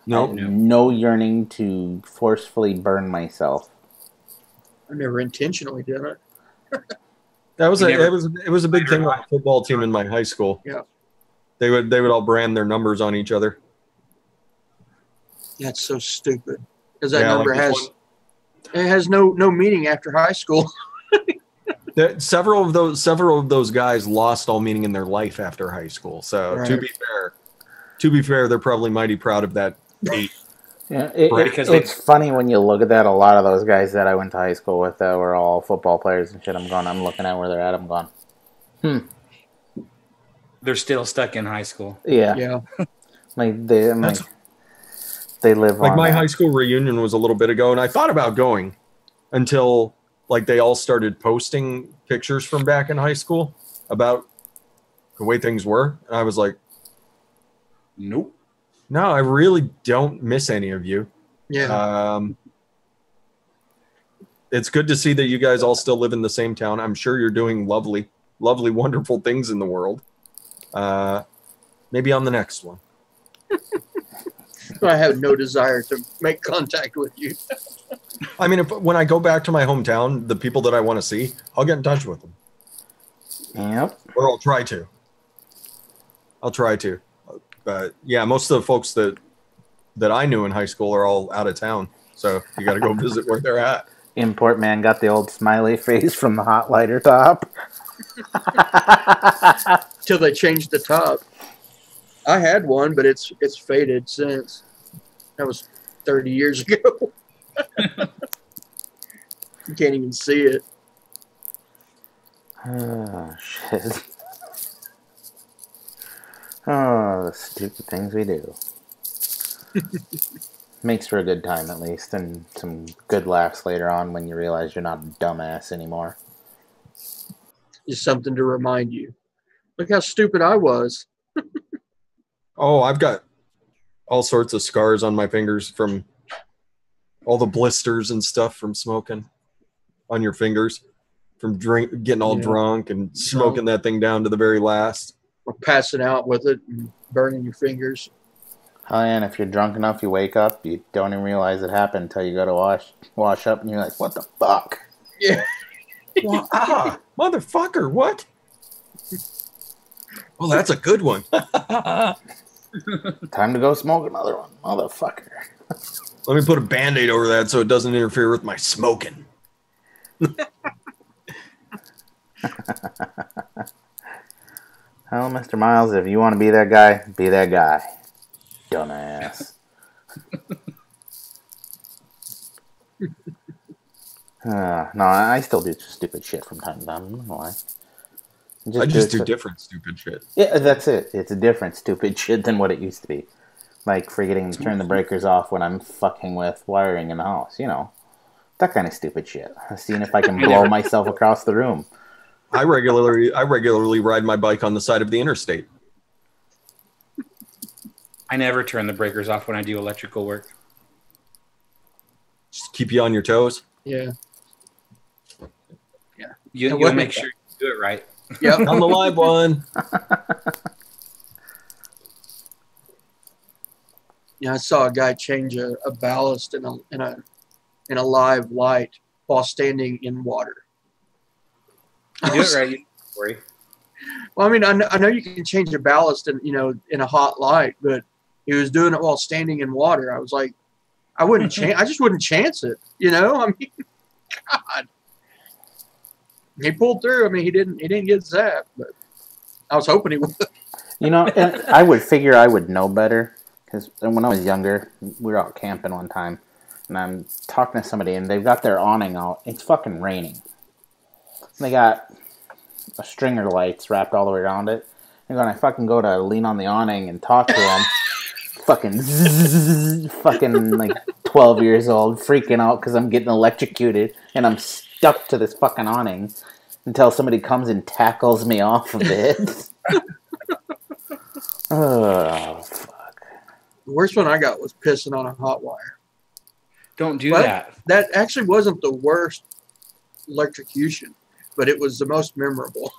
Nope. I have no yearning to forcefully burn myself. I never intentionally did it. That was it was a big thing Never- on the football team in my high school. Yeah. They would all brand their numbers on each other. That's so stupid. Because that Yeah, number like this has no meaning after high school. Several of those guys lost all meaning in their life after high school. So Right. to be fair, they're probably mighty proud of that 8. Yeah, Because it's funny when you look at that. A lot of those guys that I went to high school with that were all football players and shit. I'm looking at where they're at. I'm going, They're still stuck in high school. yeah. Yeah. They live Like on my that. high school reunion was a little bit ago, and I thought about going until like they all started posting pictures from back in high school about the way things were, and I was like, Nope. no, I really don't miss any of you. Yeah. It's good to see that you guys all still live in the same town. I'm sure you're doing lovely, wonderful things in the world. Maybe on the next one. I have no desire to make contact with you. I mean, when I go back to my hometown, the people that I want to see, I'll get in touch with them. Yep. Or I'll try to. But yeah, most of the folks that I knew in high school are all out of town. So you got to go visit where they're at. Import man got the old smiley face from the hot lighter top. Till they changed the top. I had one, but it's faded since. That was 30 years ago. You can't even see it. Oh, shit. Oh, the stupid things we do. Makes for a good time, at least, and some good laughs later on when you realize you're not a dumbass anymore. Just something to remind you. Look how stupid I was. Oh, I've got all sorts of scars on my fingers from all the blisters and stuff from smoking on your fingers, from getting all drunk and smoking that thing down to the very last. Or passing out with it and burning your fingers. Oh, yeah, and if you're drunk enough, you wake up, you don't even realize it happened until you go to wash up, and you're like, what the fuck? Yeah. Well, motherfucker, what? Well, that's a good one. Time to go smoke another one, motherfucker. Let me put a Band-Aid over that so it doesn't interfere with my smoking. Well, Mr. Miles, if you want to be that guy, be that guy. Dumbass. No, I still do stupid shit from time to time. I don't know why. I just do different stupid shit. Yeah, that's it. It's a different stupid shit than what it used to be. Like forgetting to turn the breakers off when I'm fucking with wiring in the house, you know. That kind of stupid shit. Seeing if I can blow myself across the room. I regularly ride my bike on the side of the interstate. I never turn the breakers off when I do electrical work. Just keep you on your toes. Yeah. You'll make sure you do it right. Yep. On the live one. Yeah, I saw a guy change a ballast in a live light while standing in water. You do it right, you don't worry. Well, I mean, I know you can change a ballast in a hot light, but he was doing it while standing in water. I was like, I just wouldn't chance it. You know, I mean, God. He pulled through. I mean, he didn't get zapped, but I was hoping he would. You know, and I would figure I would know better because when I was younger, we were out camping one time, and I'm talking to somebody, and they've got their awning out. It's fucking raining. They got a stringer lights wrapped all the way around it. And when I fucking go to lean on the awning and talk to them, fucking zzz, fucking like 12 years old, freaking out because I'm getting electrocuted, and I'm stuck to this fucking awning until somebody comes and tackles me off of it. Oh, fuck. The worst one I got was pissing on a hot wire. Don't do Well, that. That actually wasn't the worst electrocution, but it was the most memorable.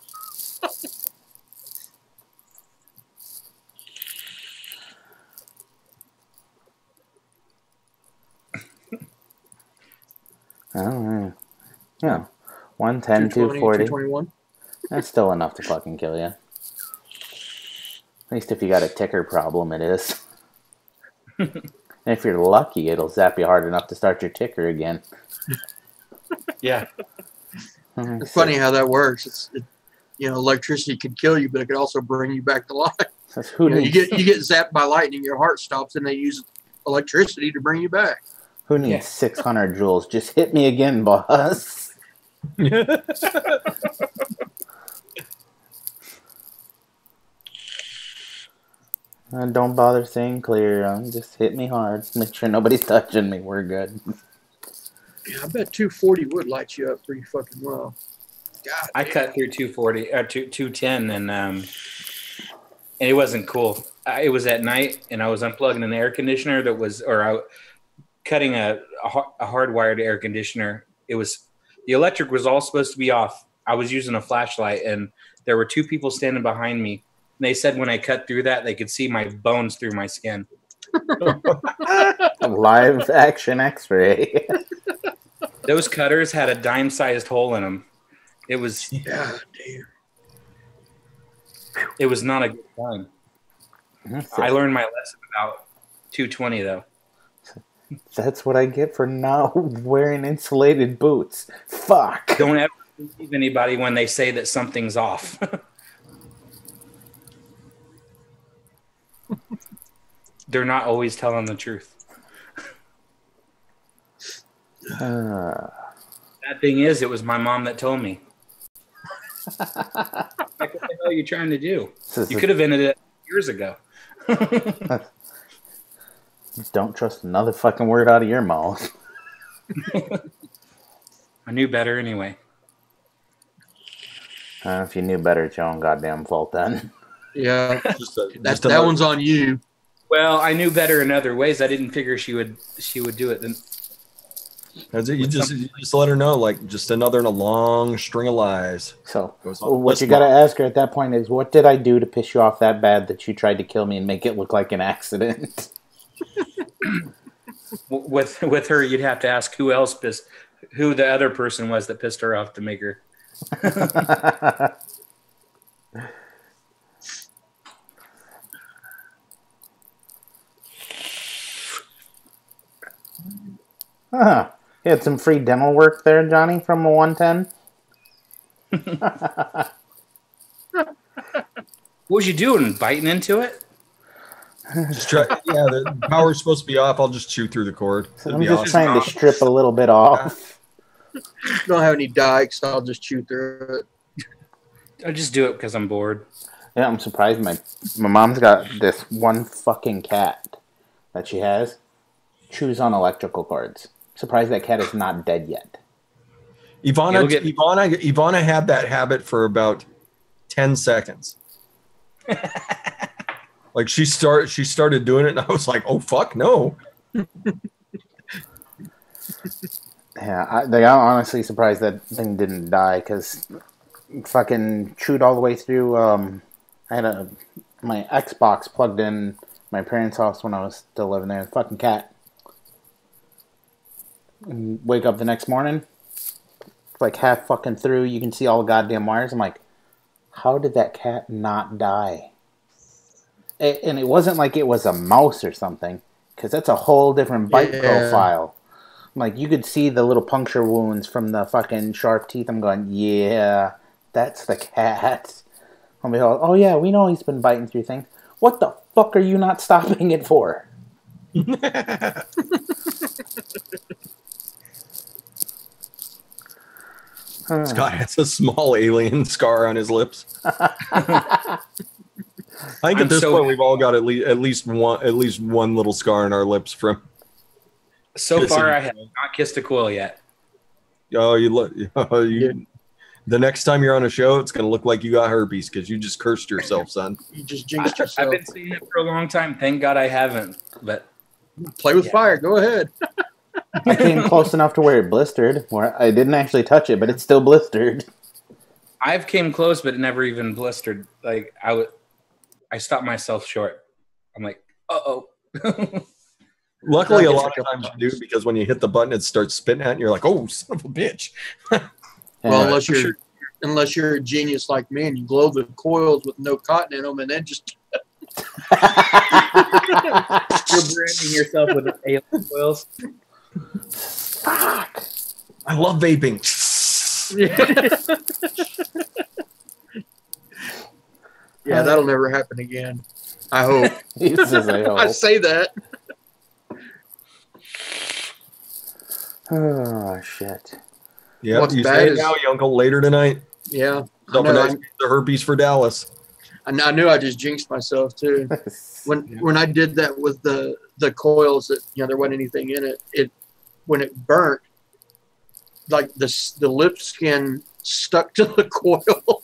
Oh, yeah. 110, 240. 221. That's still enough to fucking kill you. At least if you got a ticker problem, it is. And if you're lucky, it'll zap you hard enough to start your ticker again. Yeah. It's funny how that works. Electricity could kill you, but it could also bring you back to life. You get zapped by lightning, your heart stops, and they use electricity to bring you back. Who needs 600 joules? Just hit me again, boss. Don't bother saying clear. Just hit me hard. Make sure nobody's touching me. We're good. Yeah, I bet 240 would light you up pretty fucking well. God, I cut through 240, 210, and it wasn't cool. It was at night, and I was unplugging an air conditioner cutting a hardwired air conditioner. The electric was all supposed to be off. I was using a flashlight, and there were two people standing behind me. And they said when I cut through that, they could see my bones through my skin. Live action X-ray. Those cutters had a dime-sized hole in them. It was It was not a good time. I learned my lesson about 220 though. That's what I get for not wearing insulated boots. Fuck. Don't ever believe anybody when they say that something's off. They're not always telling the truth. That thing is, it was my mom that told me. Like, what the hell are you trying to do? You could have ended it years ago. Don't trust another fucking word out of your mouth. I knew better anyway. If you knew better, it's your own goddamn fault then. Yeah, that one's on you. Well, I knew better in other ways. I didn't figure she would do it. Then that's it. You just let her know, like, just another in a long string of lies. So what you got to ask her at that point is, what did I do to piss you off that bad that you tried to kill me and make it look like an accident? With her, you'd have to ask who the other person was that pissed her off to make her. You had some free dental work there, Johnny, from a 110? What was you doing? Biting into it? Just try. Yeah, the power's supposed to be off. I'll just chew through the cord. So I'm just trying to strip a little bit off. Don't have any dikes, so I'll just chew through it. I just do it because I'm bored. Yeah, I'm surprised. My mom's got this one fucking cat that she has. Chews on electrical cords. Surprised that cat is not dead yet. Ivana had that habit for about 10 seconds. Like she started doing it, and I was like, "Oh fuck, no!" Yeah, I'm honestly surprised that thing didn't die because fucking chewed all the way through. I had my Xbox plugged in my parents' house when I was still living there. Fucking cat. And wake up the next morning, like half fucking through. You can see all the goddamn wires. I'm like, how did that cat not die? And it wasn't like it was a mouse or something, because that's a whole different bite profile. Like, you could see the little puncture wounds from the fucking sharp teeth. I'm going, yeah, that's the cat. I'll be like, oh yeah, we know he's been biting through things. What the fuck are you not stopping it for? Scott has a small alien scar on his lips. I think at this point we've all got at least one little scar on our lips from. So far, I have not kissed a coil yet. Oh, the next time you're on a show, it's going to look like you got herpes because you just cursed yourself, son. You just jinxed yourself. I've been seeing it for a long time. Thank God I haven't. But play with fire. Go ahead. I came close enough to where it blistered. Where I didn't actually touch it, but it's still blistered. I've came close, but it never even blistered. Like I stopped myself short. I'm like, uh-oh. Luckily, a lot of times you do, because when you hit the button, it starts spitting out, and you're like, "Oh, son of a bitch!" Well, unless you're a genius like me and you glow the coils with no cotton in them, and then just You're branding yourself with alien coils. Fuck. I love vaping. Yeah, that'll never happen again. I hope. He says, I hope. I say that. Oh shit. Yeah, What's you bad say is- now, Uncle, later tonight. Yeah. I Double know, nice the herpes for Dallas. I knew I just jinxed myself too. When I did that with the coils, that there wasn't anything in it. When it burnt, like the lip skin stuck to the coil.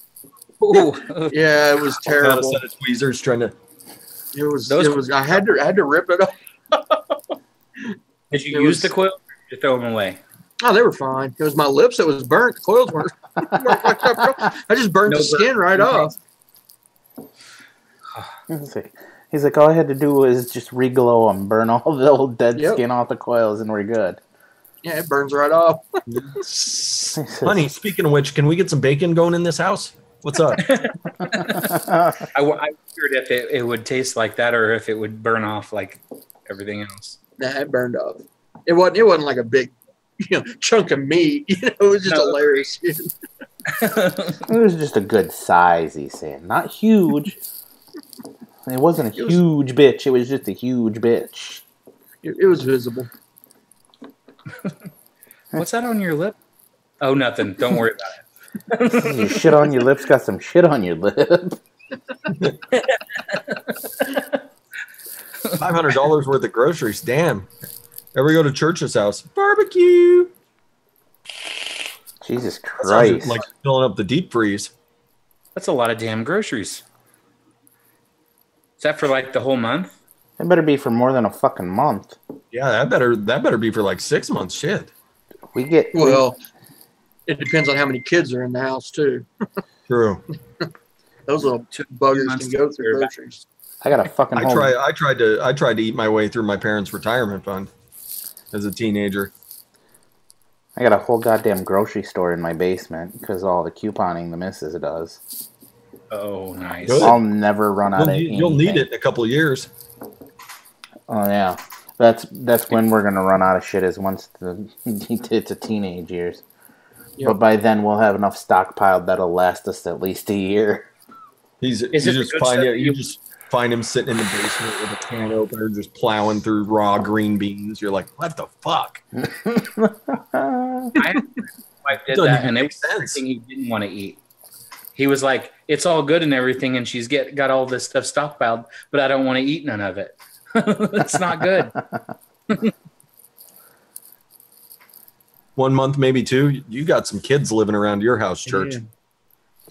Ooh. Yeah, it was Got a terrible. set of tweezers trying to. It was. I had to rip it off. Did you use the coil or did you throw them away? Oh, they were fine. It was my lips that was burnt. The coils weren't fucked up. I just burnt the skin right off. He's like, all I had to do was just reglow them, burn all the old dead skin off the coils, and we're good. Yeah, it burns right off. Honey, speaking of which, can we get some bacon going in this house? What's up? I wondered if it would taste like that or if it would burn off like everything else. Nah, it burned off. It wasn't like a big, chunk of meat. It was just hilarious. It was just a good size, he's saying. Not huge. It wasn't a huge bitch. It was just a huge bitch. It was visible. What's that on your lip? Oh, nothing. Don't worry about it. Your shit on your lips got some shit on your lip. $500 worth of groceries. Damn. Ever go to Church's house? Barbecue. Jesus That Christ. sounds like filling up the deep freeze. That's a lot of damn groceries. Is that for like the whole month? It better be for more than a fucking month. Yeah, that better be for like 6 months. Shit. Well, it depends on how many kids are in the house too. True. Those little buggers can go through groceries. I got a fucking. I tried to eat my way through my parents' retirement fund as a teenager. I got a whole goddamn grocery store in my basement because all the couponing the missus does. Oh, nice. Good. I'll never run out of You'll need it in a couple of years. Oh yeah, that's when we're gonna run out of shit. Is once it's a teenage years. Yep. But by then we'll have enough stockpiled that'll last us at least a year. You just find him sitting in the basement with a can opener, just plowing through raw green beans. You're like, what the fuck? My wife did that, and it was everything he didn't want to eat. He was like, "It's all good and everything, and she's got all this stuff stockpiled, but I don't want to eat none of it. It's not good." 1 month, maybe two. You got some kids living around your house, Church. Yeah.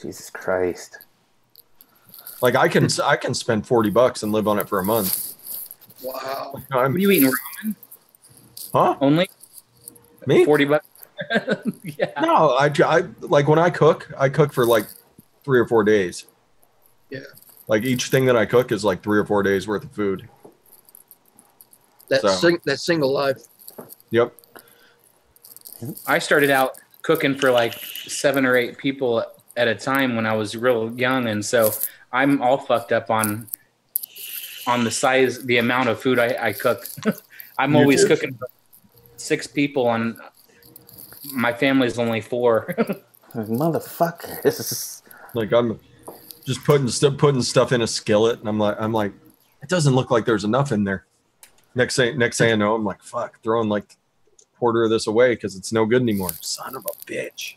Jesus Christ! Like I can spend $40 and live on it for a month. Wow! What are you eating, ramen? Huh? Only me? $40. Yeah. No, I like when I cook for like 3 or 4 days. Yeah. Like each thing that I cook is like 3 or 4 days worth of food. That single life. Yep. I started out cooking for like 7 or 8 people at a time when I was real young, and so I'm all fucked up on the amount of food I cook. I'm always cooking for 6 people, and my family's only 4. Motherfuckers! Like I'm just putting stuff in a skillet, and I'm like, it doesn't look like there's enough in there. Next thing I know, I'm like, fuck, throwing like quarter of this away because it's no good anymore. Son of a bitch.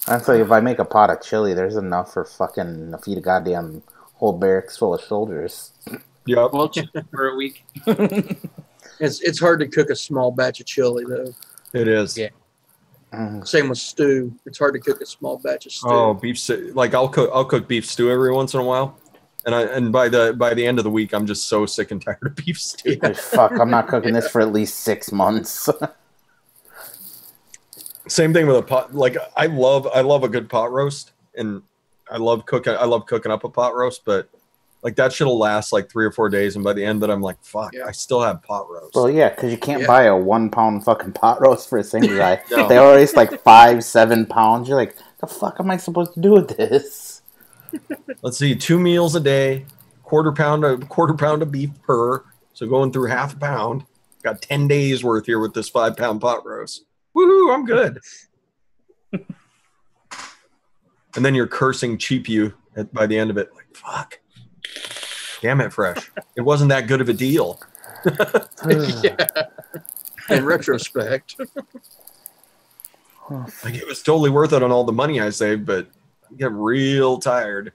That's like if I make a pot of chili, there's enough for feed a goddamn whole barracks full of soldiers. Yep. Well, for a week. It's hard to cook a small batch of chili though. It is. Yeah. Same with stew. It's hard to cook a small batch of stew. Oh, beef stew. Like I'll cook beef stew every once in a while. And by the end of the week, I'm just so sick and tired of beef stew. Like, fuck, I'm not cooking this for at least 6 months. Same thing with a pot. Like I love a good pot roast, and I love cooking up a pot roast, but like that shit'll last like 3 or 4 days, and by the end of it, I'm like, fuck, I still have pot roast. Well, yeah, because you can't buy a 1 pound fucking pot roast for a single guy. No. They always like 5-7 pounds. You're like, the fuck am I supposed to do with this? Let's see, 2 meals a day, quarter pound of beef per. So going through half a pound. Got 10 days worth here with this 5 pound pot roast. Woohoo! I'm good. And then you're cursing cheap you by the end of it. Like, fuck. Damn it, Fresh. It wasn't that good of a deal. Yeah. In retrospect. Like, it was totally worth it on all the money I saved, but I get real tired.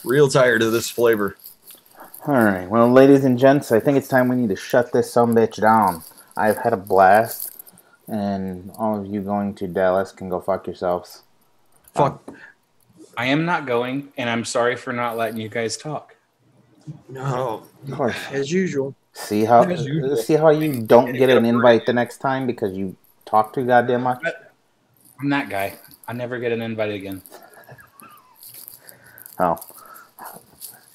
Real tired of this flavor. All right. Well, ladies and gents, I think it's time we need to shut this sumbitch down. I've had a blast, and all of you going to Dallas can go fuck yourselves. Fuck. I am not going, and I'm sorry for not letting you guys talk. No. Of course. As usual. See how you don't get an invite the next time because you talk too goddamn much? I'm that guy. I never get an invite again. Oh.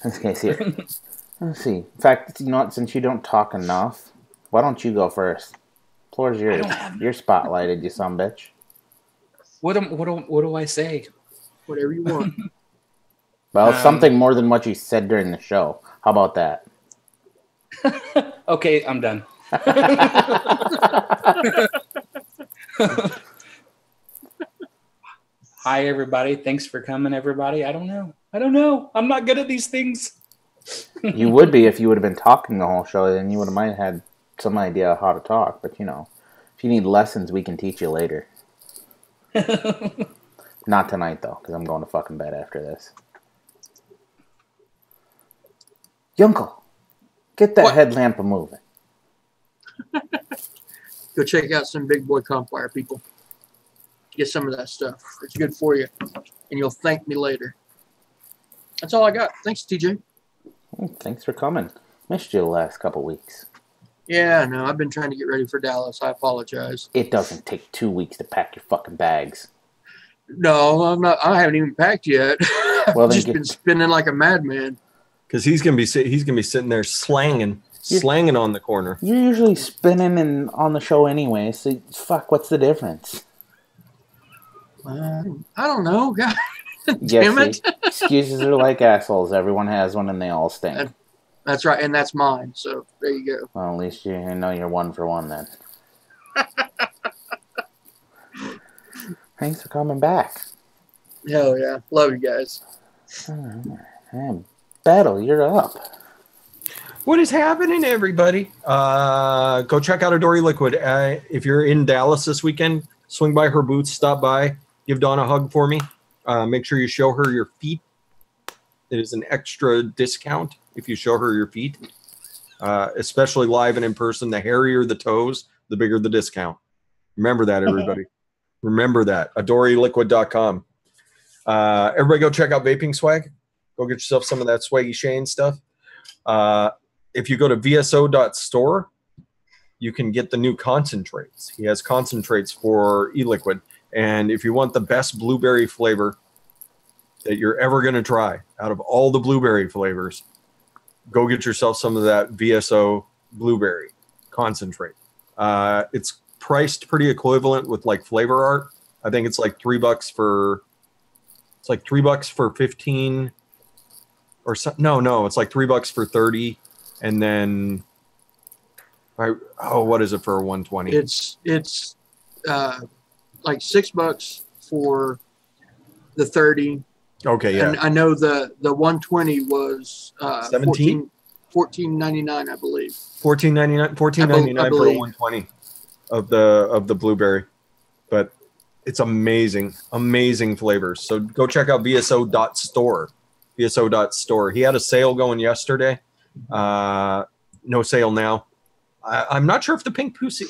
Okay, see it. Let's see. In fact, you know what? Since you don't talk enough, why don't you go first? Floor's yours. You're spotlighted, you sumbitch. What do I say? Whatever you want. Well, something more than what you said during the show. How about that? Okay, I'm done. Hi, everybody. Thanks for coming, everybody. I don't know. I'm not good at these things. You would be if you would have been talking the whole show. Then you might have had some idea how to talk. But, you know, if you need lessons, we can teach you later. Not tonight, though, because I'm going to fucking bed after this. Yunkel, get that headlamp moving. Go check out some Big Boy Campfire, people. Get some of that stuff. It's good for you. And you'll thank me later. That's all I got. Thanks, TJ. Thanks for coming. Missed you the last couple weeks. Yeah, no, I've been trying to get ready for Dallas. I apologize. It doesn't take 2 weeks to pack your fucking bags. No, I'm not. I haven't even packed yet. Well, I've just been spinning like a madman. Because he's gonna be sitting there slanging on the corner. You're usually spinning and on the show anyway, so fuck, what's the difference? I don't know, guys. Yes, Damn it. Excuses are like assholes. Everyone has one and they all stink. That's right, and that's mine. So there you go. Well, at least you know you're 1 for 1 then. Thanks for coming back. Hell yeah. Love you guys. Battle, you're up. What is happening, everybody? Go check out Adore Eliquid. If you're in Dallas this weekend, swing by her booth, stop by, give Dawn a hug for me. Make sure you show her your feet. It is an extra discount if you show her your feet, especially live and in person. The hairier the toes, the bigger the discount. Remember that, everybody. Remember that. AdoreEliquid.com. Everybody go check out Vaping Swag. Go get yourself some of that Swaggy Shane stuff. If you go to VSO.store, you can get the new concentrates. He has concentrates for Eliquid. And if you want the best blueberry flavor that you're ever going to try out of all the blueberry flavors, go get yourself some of that VSO blueberry concentrate. It's priced pretty equivalent with like Flavor Art. I think it's like $3 for, it's like $3 for 15 or so. No, it's like $3 for 30. And then, what is it for 120? It's like $6 for the 30. Okay, yeah. And I know the 120 was $14.99, I believe. $14.99 for 120 of the blueberry. But it's amazing flavors. So go check out VSO.store. VSO.store. He had a sale going yesterday. No sale now. I'm not sure if the pink pussy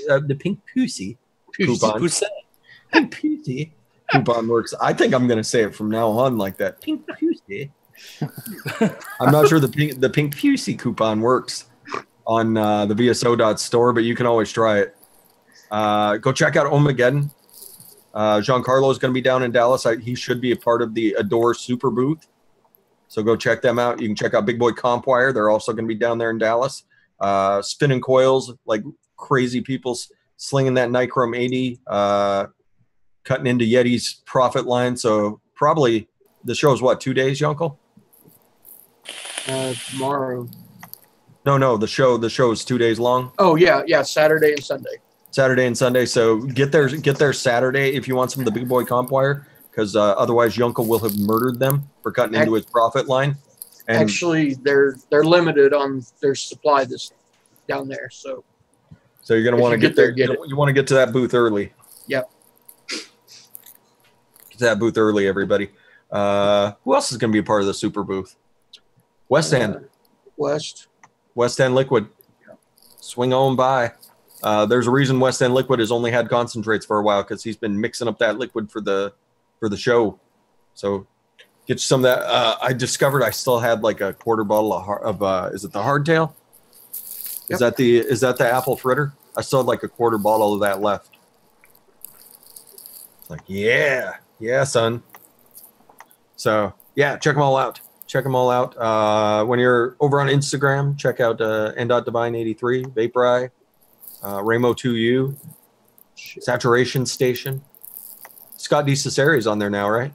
coupon works. I think I'm going to say it from now on like that. Pink pussy. I'm not sure the pink Pusey coupon works on the VSO.store, but you can always try it. Go check out Ohmageddon. Giancarlo is going to be down in Dallas. He should be a part of the Adore Super Booth. So go check them out. You can check out Big Boy Comp Wire. They're also going to be down there in Dallas. Spinning coils like crazy people, slinging that Nichrome 80, cutting into Yeti's profit line. So probably the show is what, 2 days, Uncle? Tomorrow. No, the show is 2 days long. Oh yeah, Saturday and Sunday. Saturday and Sunday. So get there Saturday if you want some of the Big Boy Comp Wire, because otherwise Yunkel will have murdered them for cutting into his profit line. And actually, they're limited on their supply down there. So you're gonna want to get there. You want to get to that booth early. Yep. Get to that booth early, everybody. Who else is gonna be a part of the super booth? West End. West End Liquid. Swing on by. There's a reason West End Liquid has only had concentrates for a while, because he's been mixing up that liquid for the show. So get you some of that. I discovered I still had like a quarter bottle of is it the hardtail? Yep. Is that the apple fritter? I still had like a quarter bottle of that left. It's like, yeah, son. So yeah, check them all out. When you're over on Instagram, check out n.divine83, Vapori, Ramo2U, Saturation Station. Scott D. Cesare is on there now, right?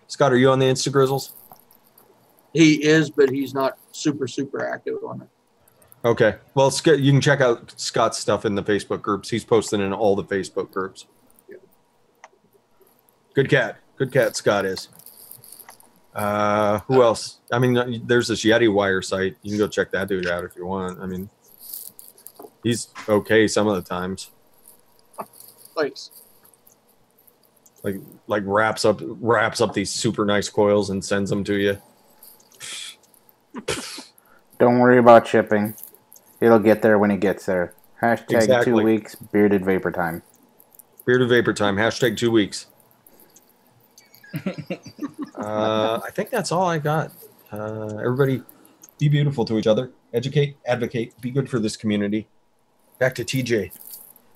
Scott, are you on the Insta Grizzles? He is, but he's not super active on it. Okay. Well, you can check out Scott's stuff in the Facebook groups. He's posting in all the Facebook groups. Yeah. Good cat, Scott is. Who else? I mean, there's this Yeti Wire site. You can go check that dude out if you want. I mean, he's okay some of the times. Thanks. Like wraps up these super nice coils and sends them to you. Don't worry about shipping. It'll get there when it gets there. Hashtag exactly. 2 weeks, bearded vapor time. Bearded vapor time, hashtag 2 weeks. I think that's all I got. Everybody be beautiful to each other. Educate, advocate, be good for this community. Back to TJ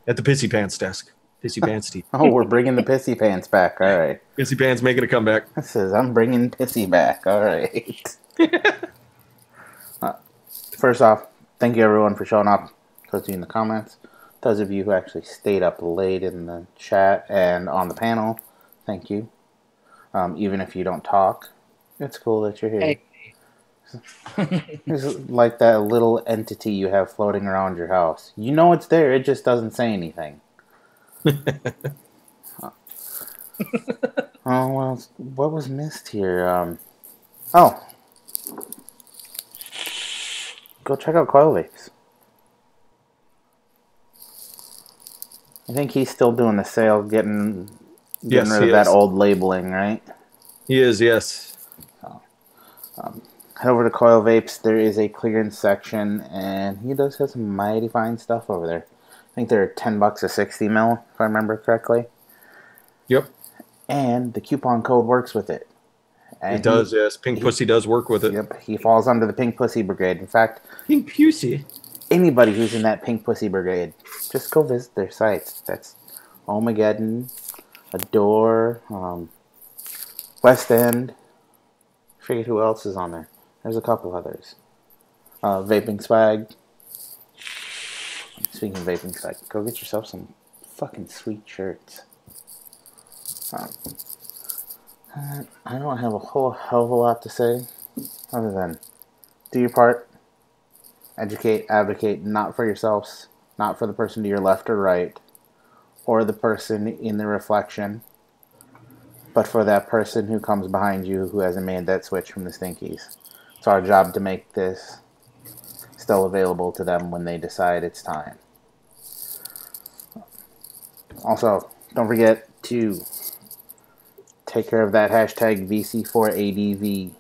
at the Pissy Pants desk. Pissy Pants tea. Oh, we're bringing the Pissy Pants back. All right. Pissy Pants making a comeback. This says, I'm bringing Pissy back. All right. First off, thank you everyone for showing up. Those of you in the comments. Those of you who actually stayed up late in the chat and on the panel, thank you. Even if you don't talk, it's cool that you're here. Hey. It's like that little entity you have floating around your house. You know it's there, it just doesn't say anything. Oh, well, what was missed here? Go check out Coil Vapes. I think he's still doing the sale, getting rid of that old labeling, right? He is, yes. Head over to Coil Vapes. There is a clearance section, and he does have some mighty fine stuff over there. I think they're $10 a 60 mil, if I remember correctly. Yep. And the coupon code works with it. And it does, yes. Pink Pussy does work with it. Yep. He falls under the Pink Pussy Brigade. In fact, Pink Pussy. Anybody who's in that Pink Pussy Brigade, just go visit their sites. That's Ohmageddon, Adore, West End. I forget who else is on there. There's a couple others. Vaping Swag. Speaking of Vaping Swag, go get yourself some fucking sweet shirts. I don't have a whole hell of a lot to say other than do your part. Educate, advocate, not for yourselves, not for the person to your left or right, or the person in the reflection, but for that person who comes behind you who hasn't made that switch from the stinkies. It's our job to make this still available to them when they decide it's time. Also, don't forget to take care of that hashtag VC4ADV.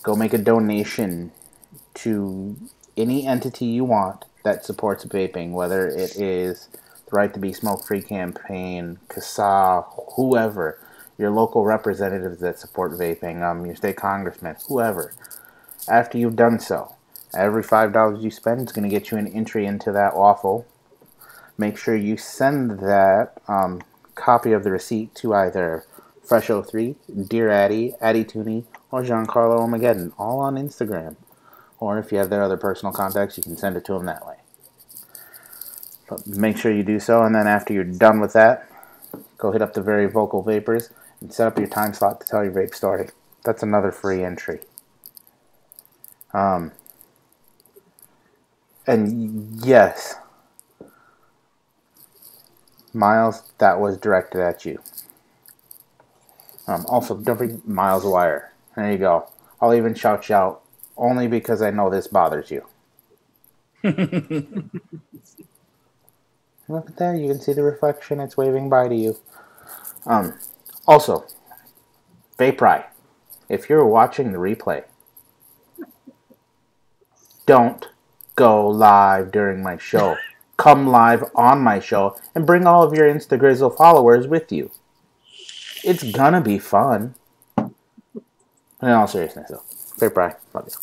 Go make a donation to any entity you want that supports vaping, whether it is the Right to Be Smoke Free campaign, CASA, whoever. your local representatives that support vaping, your state congressman, whoever. After you've done so, every $5 you spend is going to get you an entry into that waffle. Make sure you send that copy of the receipt to either Fresh03, Dear Addy, Addy Tooney, or Giancarlo Ohmageddon, all on Instagram. Or if you have their other personal contacts, you can send it to them that way. But make sure you do so, and then after you're done with that, go hit up the Very Vocal Vapors and set up your time slot to tell your vape story. That's another free entry. And yes, Miles, that was directed at you. Also, don't forget Miles Wire. There you go. I'll even shout you out, only because I know this bothers you. Look at that. You can see the reflection. It's waving by to you. Also, Vaperi, if you're watching the replay, don't go live during my show. Come live on my show and bring all of your Instagrizzle followers with you. It's gonna be fun. In all seriousness, though. Vaperi, love you.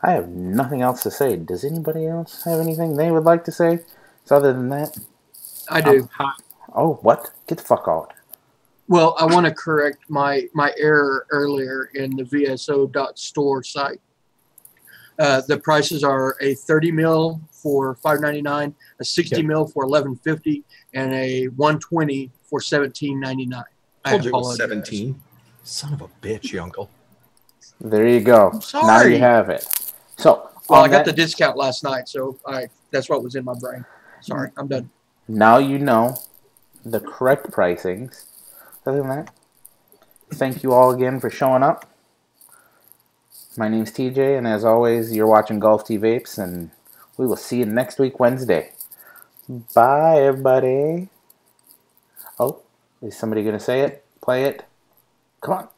I have nothing else to say. Does anybody else have anything they would like to say? So other than that, I do. Oh, what? Get the fuck out. Well, I want to correct my error earlier in the VSO.store site. The prices are a 30 mil for $5.99, a 60 mil for $11.50, and a 120 for $17.99. Told you it was 17. Son of a bitch, your uncle. There you go. Sorry. Now you have it. So, well, I got the discount last night, so that's what was in my brain. Sorry, I'm done. Now you know the correct pricings. Other than that, thank you all again for showing up. My name's TJ, and as always, you're watching Golf T Vapes, and we will see you next week, Wednesday. Bye, everybody. Oh, is somebody going to say it? Play it? Come on.